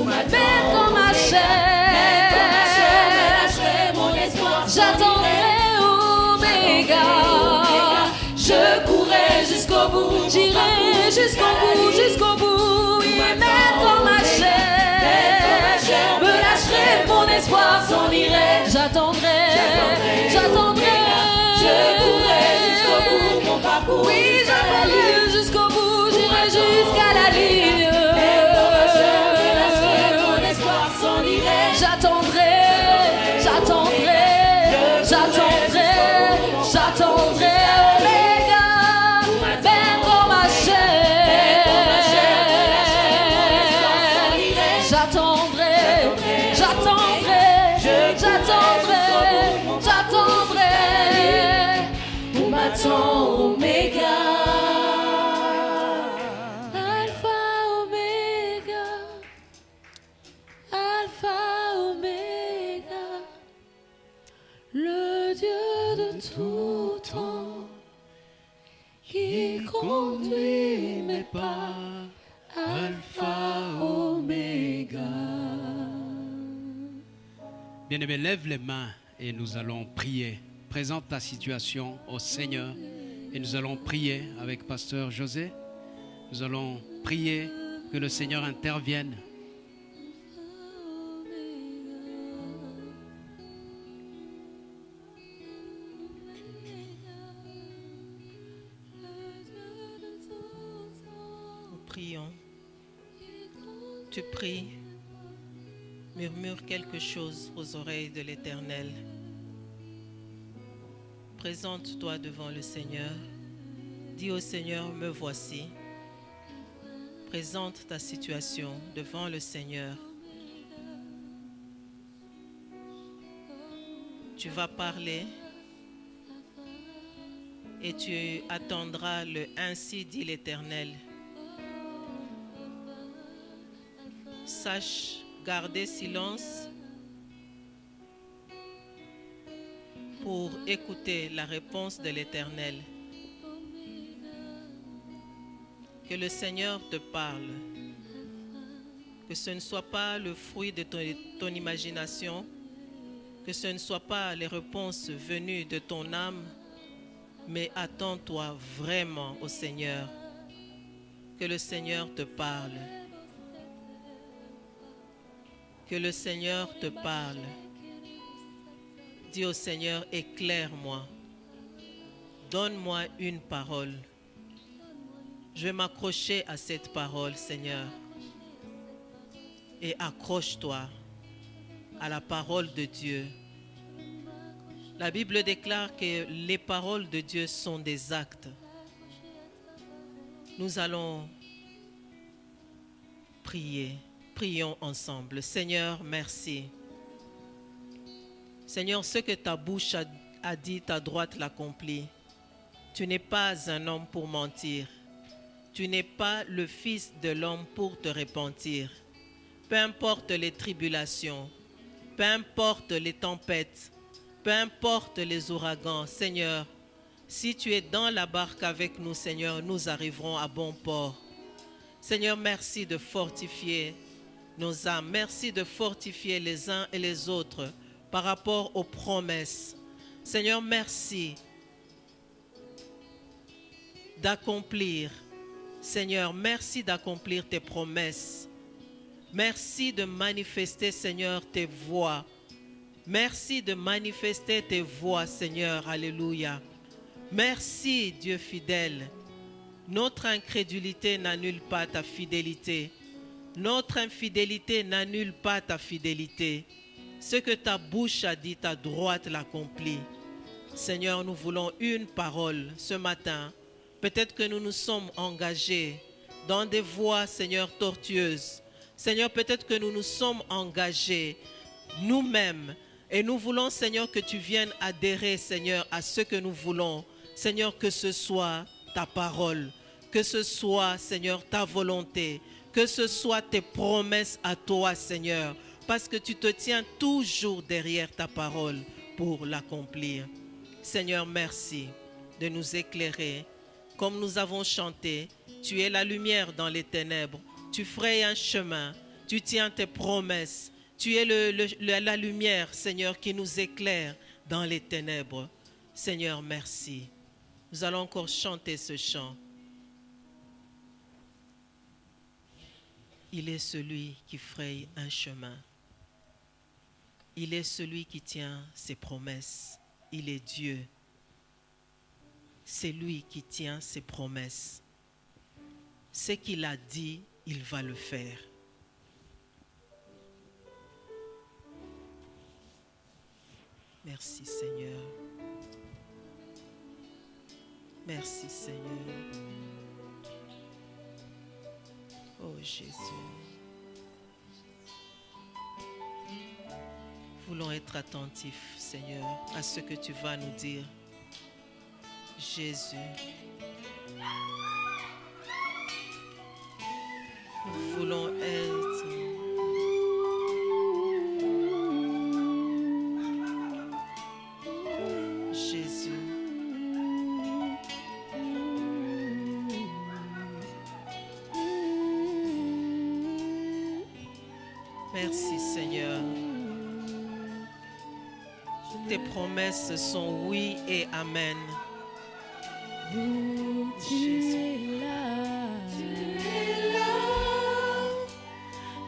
mettre comme ma chair, mon espoir. J'attendrai Oméga, je courrai jusqu'au bout, j'irai jusqu'au bout, y mettre comme ma chair, me lâcherai, mon espoir s'en irait. J'attendrai, je courrai jusqu'au bout, mon parcours. Oui, j'attendrai jusqu'au bout, j'irai jusqu'à la ligne. Mon espoir s'en irait. J'attendrai Oméga, même dans ma chair. J'attendrai, on m'attend Oméga. Alpha Oméga, Alpha Oméga, le Dieu de tout temps qui conduit mes pas. Alpha Oméga. Bien-aimé, lève les mains et nous allons prier. Présente ta situation au Seigneur et nous allons prier avec Pasteur José. Nous allons prier que le Seigneur intervienne. Nous prions. Tu pries. Murmure quelque chose aux oreilles de l'Éternel. Présente-toi devant le Seigneur. Dis au Seigneur, me voici. Présente ta situation devant le Seigneur. Tu vas parler et tu attendras le « Ainsi dit l'Éternel ». Sache garder silence pour écouter la réponse de l'Éternel. Que le Seigneur te parle. Que ce ne soit pas le fruit de ton imagination. Que ce ne soit pas les réponses venues de ton âme. Mais attends-toi vraiment au Seigneur. Que le Seigneur te parle. Que le Seigneur te parle. Dis au Seigneur, éclaire-moi. Donne-moi une parole. Je vais m'accrocher à cette parole, Seigneur. Et accroche-toi à la parole de Dieu. La Bible déclare que les paroles de Dieu sont des actes. Nous allons prier. Prions ensemble. Seigneur, merci. Seigneur, ce que ta bouche a dit, ta droite l'accomplit. Tu n'es pas un homme pour mentir. Tu n'es pas le fils de l'homme pour te repentir. Peu importe les tribulations, peu importe les tempêtes, peu importe les ouragans, Seigneur, si tu es dans la barque avec nous, Seigneur, nous arriverons à bon port. Seigneur, merci de fortifier nos âmes. Merci de fortifier les uns et les autres par rapport aux promesses. Seigneur, merci d'accomplir. Seigneur, merci d'accomplir tes promesses. Merci de manifester, Seigneur, tes voies. Merci de manifester tes voies, Seigneur. Alléluia. Merci, Dieu fidèle. Notre incrédulité n'annule pas ta fidélité. Notre infidélité n'annule pas ta fidélité. Ce que ta bouche a dit, ta droite l'accomplit. Seigneur, nous voulons une parole ce matin. Peut-être que nous nous sommes engagés dans des voies, Seigneur, tortueuses. Seigneur, peut-être que nous nous sommes engagés nous-mêmes. Et nous voulons, Seigneur, que tu viennes adhérer, Seigneur, à ce que nous voulons. Seigneur, que ce soit ta parole, que ce soit, Seigneur, ta volonté, que ce soit tes promesses à toi, Seigneur, parce que tu te tiens toujours derrière ta parole pour l'accomplir. Seigneur, merci de nous éclairer. Comme nous avons chanté, tu es la lumière dans les ténèbres. Tu frayes un chemin. Tu tiens tes promesses. Tu es la lumière, Seigneur, qui nous éclaire dans les ténèbres. Seigneur, merci. Nous allons encore chanter ce chant. Il est celui qui fraye un chemin. Il est celui qui tient ses promesses. Il est Dieu. C'est lui qui tient ses promesses. Ce qu'il a dit, il va le faire. Merci Seigneur. Merci Seigneur. Oh Jésus. Voulons être attentifs, Seigneur, à ce que tu vas nous dire. Jésus. Nous voulons être Jésus. Merci Seigneur. Tes promesses sont oui et amen. Tu es là,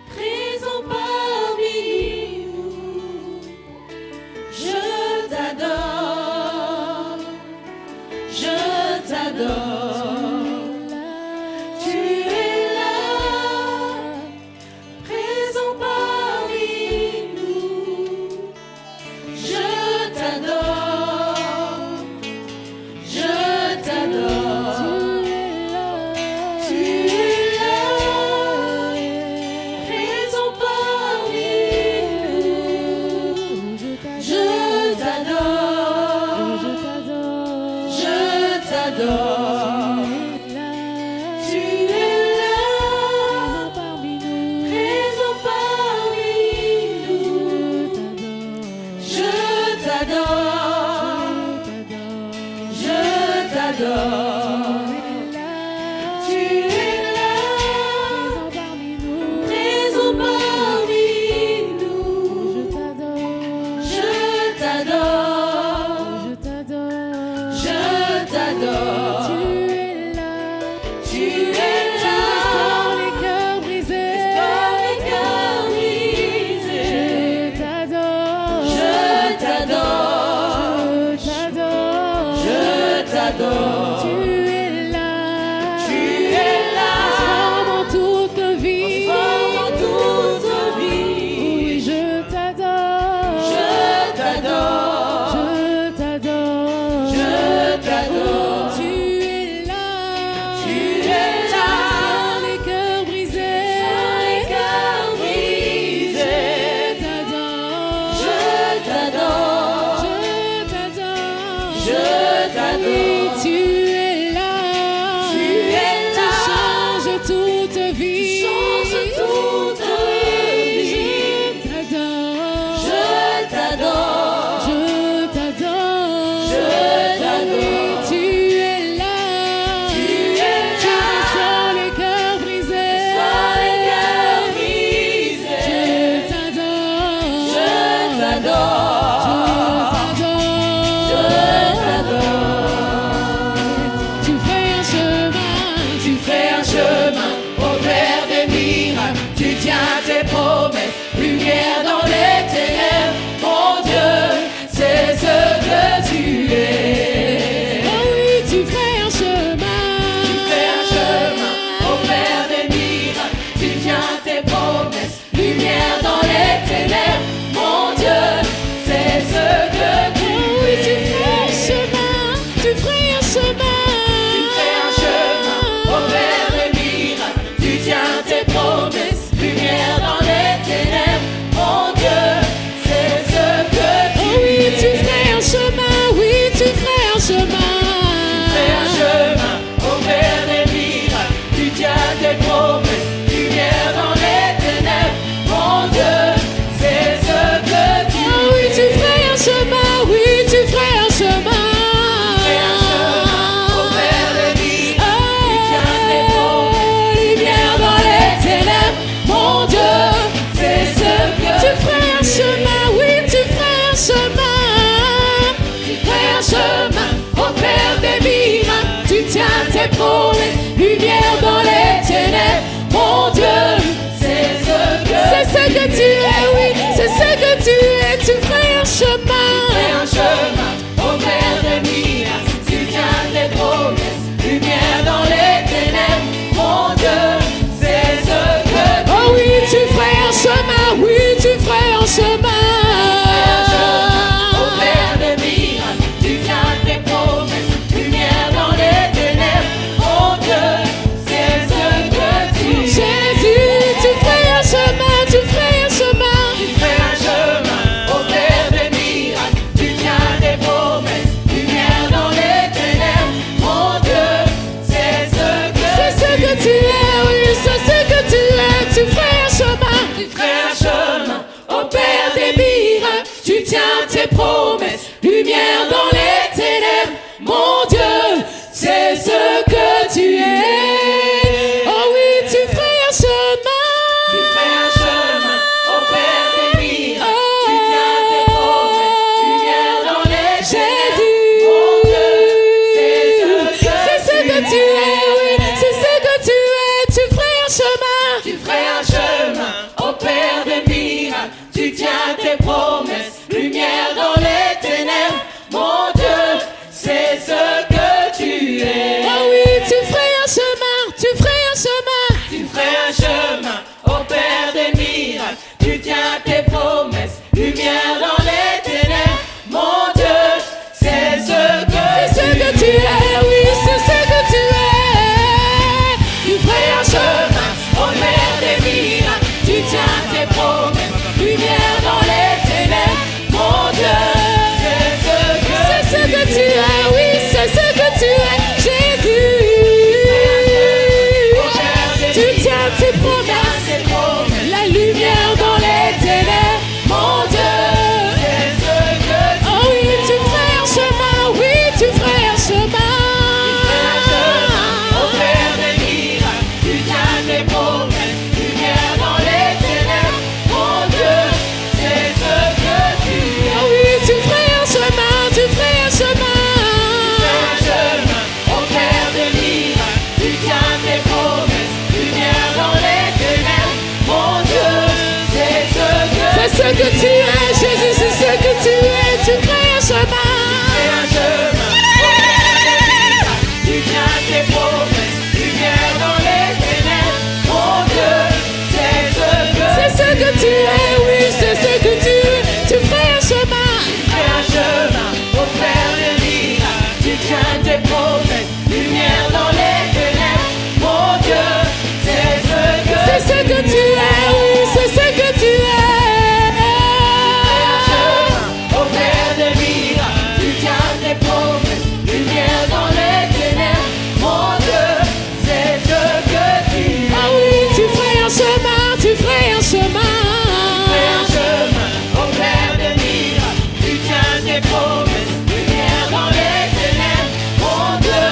présent parmi nous. Je t'adore, je t'adore. Tu es là, présent parmi nous. Je t'adore, je t'adore. Tu es là, présent parmi nous. Je t'adore, je t'adore. Tu es là, présent parmi nous. Je t'adore, je t'adore. Tu es là, présent parmi nous. Je t'adore, je t'adore. Tu es là, dans les cœurs brisés. Je t'adore, je t'adore. tes promesses, lumière dans les ténèbres. Mon Dieu, c'est ce que tu es, oui, c'est ce que tu es. Tu ferais un chemin, Au Père des miracles, tu tiens tes promesses, lumière dans les ténèbres. Mon Dieu, c'est ce que tu oh oui, tu ferais un chemin, oui, tu ferais un chemin. Au Père des miracles, tu tiens tes promesses, lumière dans les ténèbres. Mon Dieu, c'est ce que tu es. Jésus, tu ferais un chemin, tu ferais un chemin. Tu ferais un chemin, au Père des miracles, tu tiens tes promesses, lumière dans les ténèbres. Mon Dieu, c'est ce que Tu es, oui, c'est ce que tu es. Tu ferais un chemin, tu ferais un chemin, au Père des miracles. Tu tiens tes promesses, lumière dans les ténèbres. Mon Dieu, c'est ce que tu es. Oh oui, tu ferais un chemin. tu ferais un chemin, au Père des miracles, tu tiens tes promesses, lumière dans les ténèbres. Mon Dieu, c'est ce que tu es, oui, c'est ce que tu es. Tu ferais un chemin. tu ferais un chemin, au Père des miracles, tu tiens tes promesses, lumière dans les ténèbres. Mon Dieu, c'est ce que tu es. Oh oui, tu ferais un chemin, tu ferais un chemin. Tu ferais un chemin, au Père des miracles, tu tiens tes promesses, lumière dans les ténèbres. Mon Dieu, c'est ce que Tu es, oui, c'est ce que tu es. Tu ferais un chemin, au Père des miracles, tu tiens tes promesses, lumière dans les ténèbres. Mon Dieu, c'est ce que tu es, oui, c'est ce que tu es. Jésus, tu tiens tes promesses, tes promesses, la lumière dans les ténèbres. Mon Dieu, c'est ce que oh oui, tu ferais un chemin, oui, tu ferais un chemin. au Père des miracles, tu tiens tes promesses, lumière dans les ténèbres. Mon Dieu, c'est ce que tu es. Oh oui, tu ferais un chemin, tu ferais un chemin. Un chemin, au Père des miracles, tu tiens tes promesses, lumière dans les ténèbres. Mon Dieu, c'est ce que tu es, Jésus, c'est ce que tu es. Tu ferais un chemin. un chemin, au Père des miracles, tu tiens tes promesses, lumière dans les ténèbres. Mon Dieu, c'est ce que tu es, oui, c'est ce que tu es. Tu ferais un chemin. un chemin, au Père des miracles, tu tiens tes promesses, lumière dans les ténèbres. Mon Dieu, c'est ce que tu es, oui, c'est ce que tu es. au Père des miracles, tu tiens tes promesses, lumière dans les ténèbres. Mon Dieu, c'est ce que tu es. Ah oui, tu ferais un chemin, tu ferais un chemin. Fais un chemin, au Père des miracles, tu tiens tes promesses, lumière dans les ténèbres. Mon Dieu,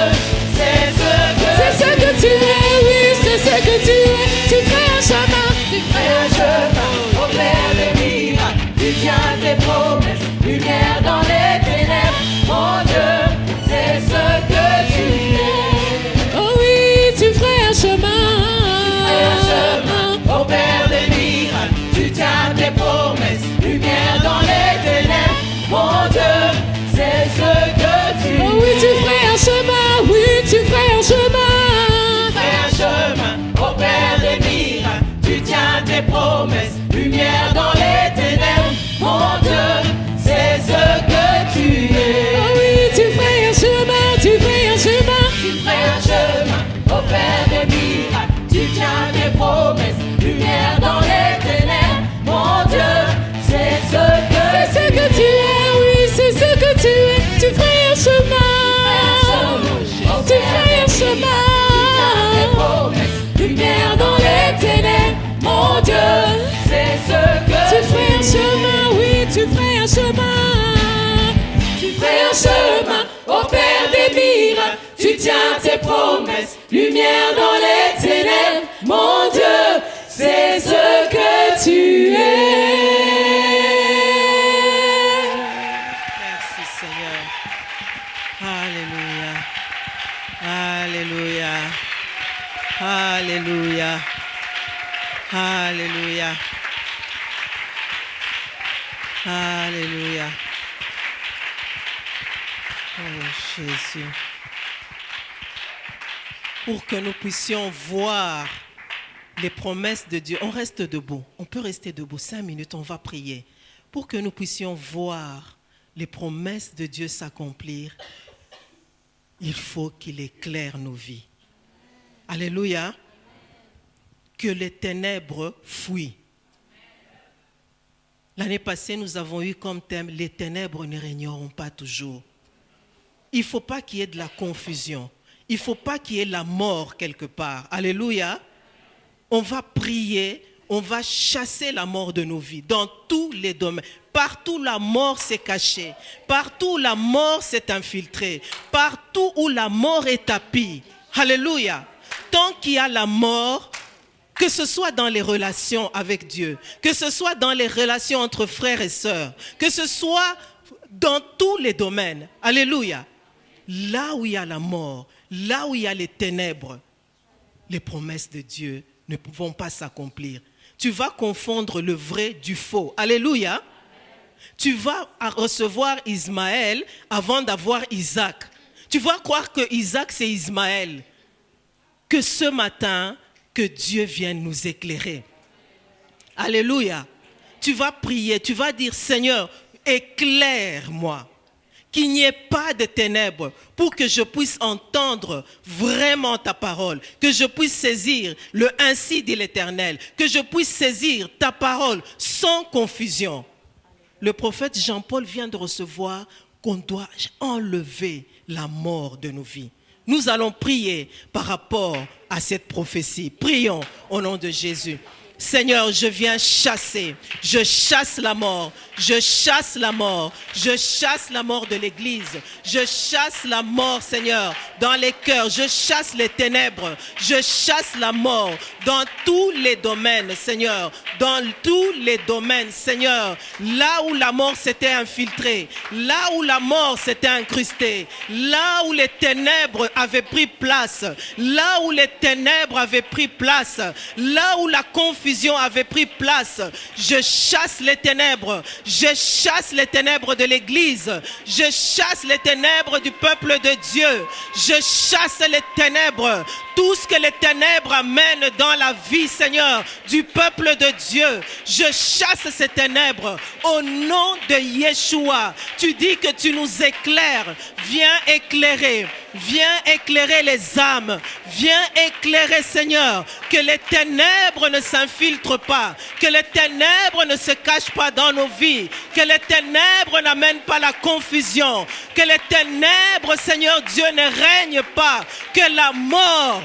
c'est ce que tu es, oui, c'est ce que tu es. Tu ferais un chemin, tu fais un chemin, au Père des miracles, tu tiens tes promesses, lumière dans les ténèbres. Mon Dieu, c'est ce que tu es. oh oui, tu ferais un chemin. Fais un chemin, au Père des miracles, tu tiens tes promesses, lumière dans les ténèbres. Mon Dieu, c'est ce que tu es. Oh oui, tu ferais un chemin, oui, tu ferais un chemin. Fais un chemin, au Père des miracles, tu tiens tes promesses, lumière dans les ténèbres. Mon Dieu, c'est ce que tu es. Oh oui, tu ferais un chemin, tu ferais un chemin. Tu ferais un chemin, au Père des miracles, tu tiens tes promesses, lumière dans les ténèbres. Mon Dieu, c'est ce que tu es, oui, c'est ce que tu es. Tu ferais un chemin, tu ferais un chemin. lumière dans les ténèbres. Mon Dieu, c'est ce que tu ferais un chemin, oui, tu ferais un chemin. tu ferais un chemin, au Père des miracles, tu tiens tes promesses, lumière dans les ténèbres. Mon Dieu, c'est ce que tu es. Merci Seigneur. Alléluia. Alléluia. Alléluia. Alléluia. Alléluia. Oh Jésus. Pour que nous puissions voir les promesses de Dieu. On reste debout. On peut rester debout 5 minutes, on va prier. Pour que nous puissions voir les promesses de Dieu s'accomplir, il faut qu'il éclaire nos vies. Alléluia. Que les ténèbres fuient. L'année passée, nous avons eu comme thème « Les ténèbres ne régneront pas toujours ». Il ne faut pas qu'il y ait de la confusion. Il ne faut pas qu'il y ait la mort quelque part. Alléluia. On va prier, on va chasser la mort de nos vies dans tous les domaines. Partout où la mort s'est cachée, partout où la mort s'est infiltrée, partout où la mort est tapie. Alléluia. Tant qu'il y a la mort, que ce soit dans les relations avec Dieu, que ce soit dans les relations entre frères et sœurs, que ce soit dans tous les domaines. Alléluia. Là où il y a la mort, là où il y a les ténèbres, les promesses de Dieu ne vont pas s'accomplir. Tu vas confondre le vrai du faux. Alléluia. Tu vas recevoir Ismaël avant d'avoir Isaac. Tu vas croire que Isaac c'est Ismaël. Que ce matin, que Dieu vienne nous éclairer. Alléluia. Tu vas prier, tu vas dire Seigneur, éclaire-moi. Qu'il n'y ait pas de ténèbres pour que je puisse entendre vraiment ta parole, que je puisse saisir le ainsi dit l'Éternel, que je puisse saisir ta parole sans confusion. Le prophète Jean-Paul vient de recevoir qu'on doit enlever la mort de nos vies. Nous allons prier par rapport à cette prophétie. Prions au nom de Jésus. Seigneur, je viens chasser, je chasse la mort, je chasse la mort, je chasse la mort de l'Église, je chasse la mort, Seigneur, dans les cœurs, je chasse les ténèbres, je chasse la mort dans tous les domaines, Seigneur, dans tous les domaines, Seigneur, là où la mort s'était infiltrée, là où la mort s'était incrustée, là où les ténèbres avaient pris place, là où les ténèbres avaient pris place, là où la confusion avait pris place. Je chasse les ténèbres. Je chasse les ténèbres de l'Église. Je chasse les ténèbres du peuple de Dieu. Je chasse les ténèbres. Tout ce que les ténèbres amènent dans la vie, Seigneur, du peuple de Dieu. Je chasse ces ténèbres au nom de Yeshua. Tu dis que tu nous éclaires. Viens éclairer. Viens éclairer les âmes. Viens éclairer, Seigneur, que les ténèbres ne s'infiltrent pas, que les ténèbres ne se cachent pas dans nos vies, que les ténèbres n'amènent pas la confusion, que les ténèbres, Seigneur Dieu, ne règnent pas, que la mort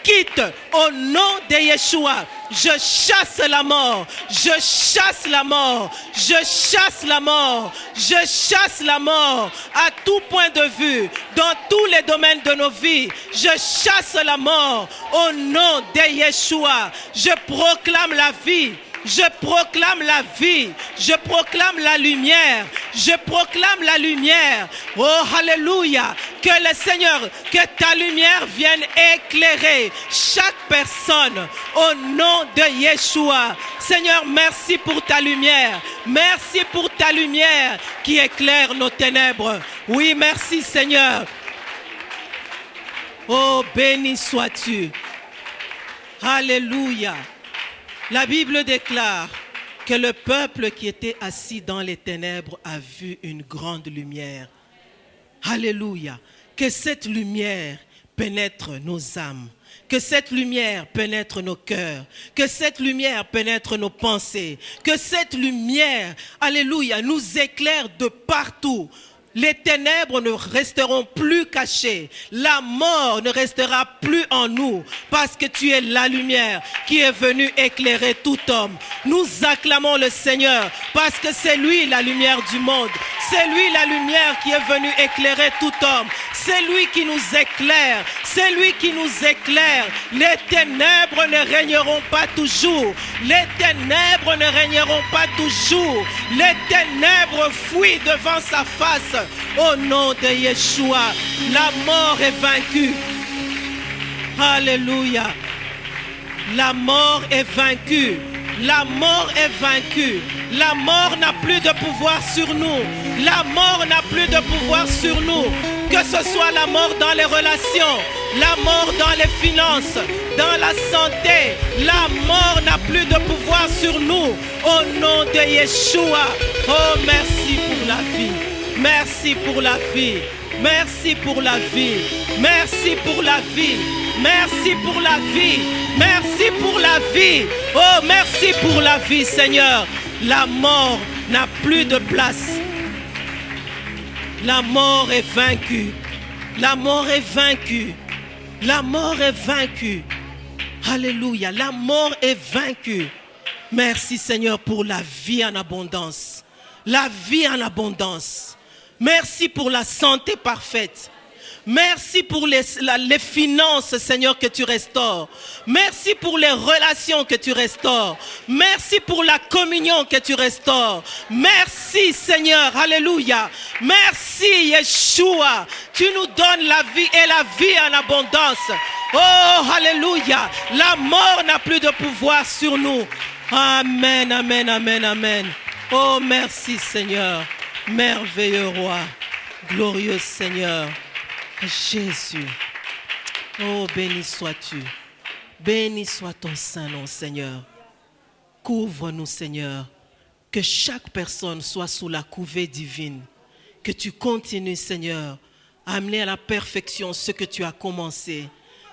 quitte au nom de Yeshua. Je chasse la mort, je chasse la mort, je chasse la mort, je chasse la mort à tout point de vue, dans tous les domaines de nos vies. Je chasse la mort au nom de Yeshua. Je proclame la vie. Je proclame la vie, je proclame la lumière, je proclame la lumière. Oh, alléluia, que le Seigneur, que ta lumière vienne éclairer chaque personne au nom de Yeshua. Seigneur, merci pour ta lumière, merci pour ta lumière qui éclaire nos ténèbres. Oui, merci Seigneur. Oh, béni sois-tu. Alléluia. La Bible déclare que le peuple qui était assis dans les ténèbres a vu une grande lumière. Alléluia. Que cette lumière pénètre nos âmes. Que cette lumière pénètre nos cœurs. Que cette lumière pénètre nos pensées. Que cette lumière, alléluia, nous éclaire de partout. Les ténèbres ne resteront plus cachées. La mort ne restera plus en nous parce que tu es la lumière qui est venue éclairer tout homme. Nous acclamons le Seigneur parce que c'est lui la lumière du monde. C'est lui la lumière qui est venue éclairer tout homme. C'est lui qui nous éclaire. C'est lui qui nous éclaire. Les ténèbres ne régneront pas toujours. Les ténèbres ne régneront pas toujours. Les ténèbres fuient devant sa face. Au nom de Yeshua, la mort est vaincue. Alléluia. La mort est vaincue. La mort est vaincue. La mort n'a plus de pouvoir sur nous. La mort n'a plus de pouvoir sur nous. Que ce soit la mort dans les relations, la mort dans les finances, dans la santé, la mort n'a plus de pouvoir sur nous. Au nom de Yeshua. Oh, merci pour la vie. Merci pour la vie. Merci pour la vie. Merci pour la vie. Merci pour la vie. Merci pour la vie. Oh, merci pour la vie, Seigneur. La mort n'a plus de place. La mort est vaincue. La mort est vaincue. La mort est vaincue. Alléluia. La mort est vaincue. Merci, Seigneur, pour la vie en abondance. La vie en abondance. Merci pour la santé parfaite. Merci pour les finances, Seigneur, que tu restaures. Merci pour les relations que tu restaures. Merci pour la communion que tu restaures. Merci, Seigneur. Alléluia. Merci, Yeshua. Tu nous donnes la vie et la vie en abondance. Oh, alléluia. La mort n'a plus de pouvoir sur nous. Amen, amen, amen, amen. Oh, merci, Seigneur. Merveilleux roi. Glorieux Seigneur. Jésus. Oh, béni sois-tu. Béni soit ton saint nom, Seigneur. Couvre-nous, Seigneur. Que chaque personne soit sous la couvée divine. Que tu continues, Seigneur, à amener à la perfection ce que tu as commencé.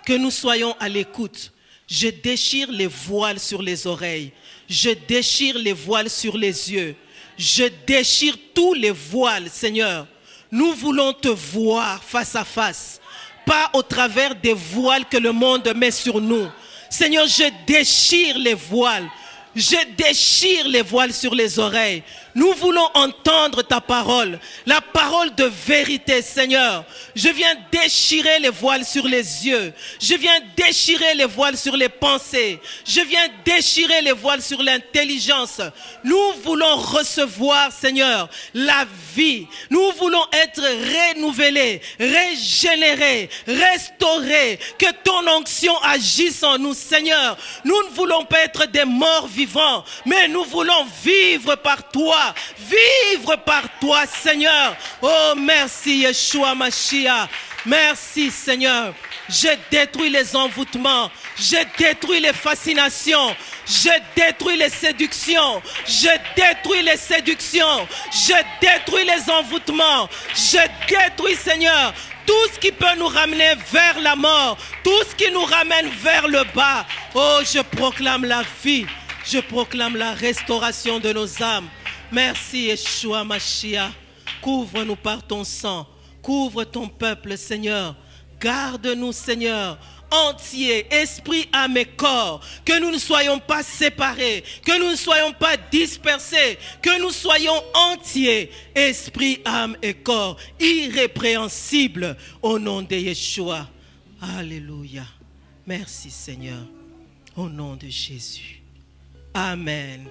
Que nous soyons à l'écoute. Je déchire les voiles sur les oreilles. Je déchire les voiles sur les yeux. Je déchire tous les voiles, Seigneur. Nous voulons te voir face à face, pas au travers des voiles que le monde met sur nous. Seigneur, je déchire les voiles. Je déchire les voiles sur les oreilles. Nous voulons entendre ta parole, la parole de vérité, Seigneur. Je viens déchirer les voiles sur les yeux. Je viens déchirer les voiles sur les pensées. Je viens déchirer les voiles sur l'intelligence. Nous voulons recevoir, Seigneur, la vie. Nous voulons être renouvelés, régénérés, restaurés. Que ton onction agisse en nous, Seigneur. Nous ne voulons pas être des morts vivants, mais nous voulons vivre par toi. Vivre par toi, Seigneur. Oh, merci, Yeshua Mashiach. Merci, Seigneur. Je détruis les envoûtements. Je détruis les fascinations. Je détruis les séductions. Je détruis les séductions. Je détruis les envoûtements. Je détruis, Seigneur, tout ce qui peut nous ramener vers la mort. Tout ce qui nous ramène vers le bas. Oh, je proclame la vie. Je proclame la restauration de nos âmes. Merci, Yeshua Mashiach. Couvre-nous par ton sang. Couvre ton peuple, Seigneur. Garde-nous, Seigneur, entiers, esprit, âme et corps. Que nous ne soyons pas séparés. Que nous ne soyons pas dispersés. Que nous soyons entiers, esprit, âme et corps. Irrépréhensibles au nom de Yeshua. Alléluia. Merci, Seigneur. Au nom de Jésus. Amen.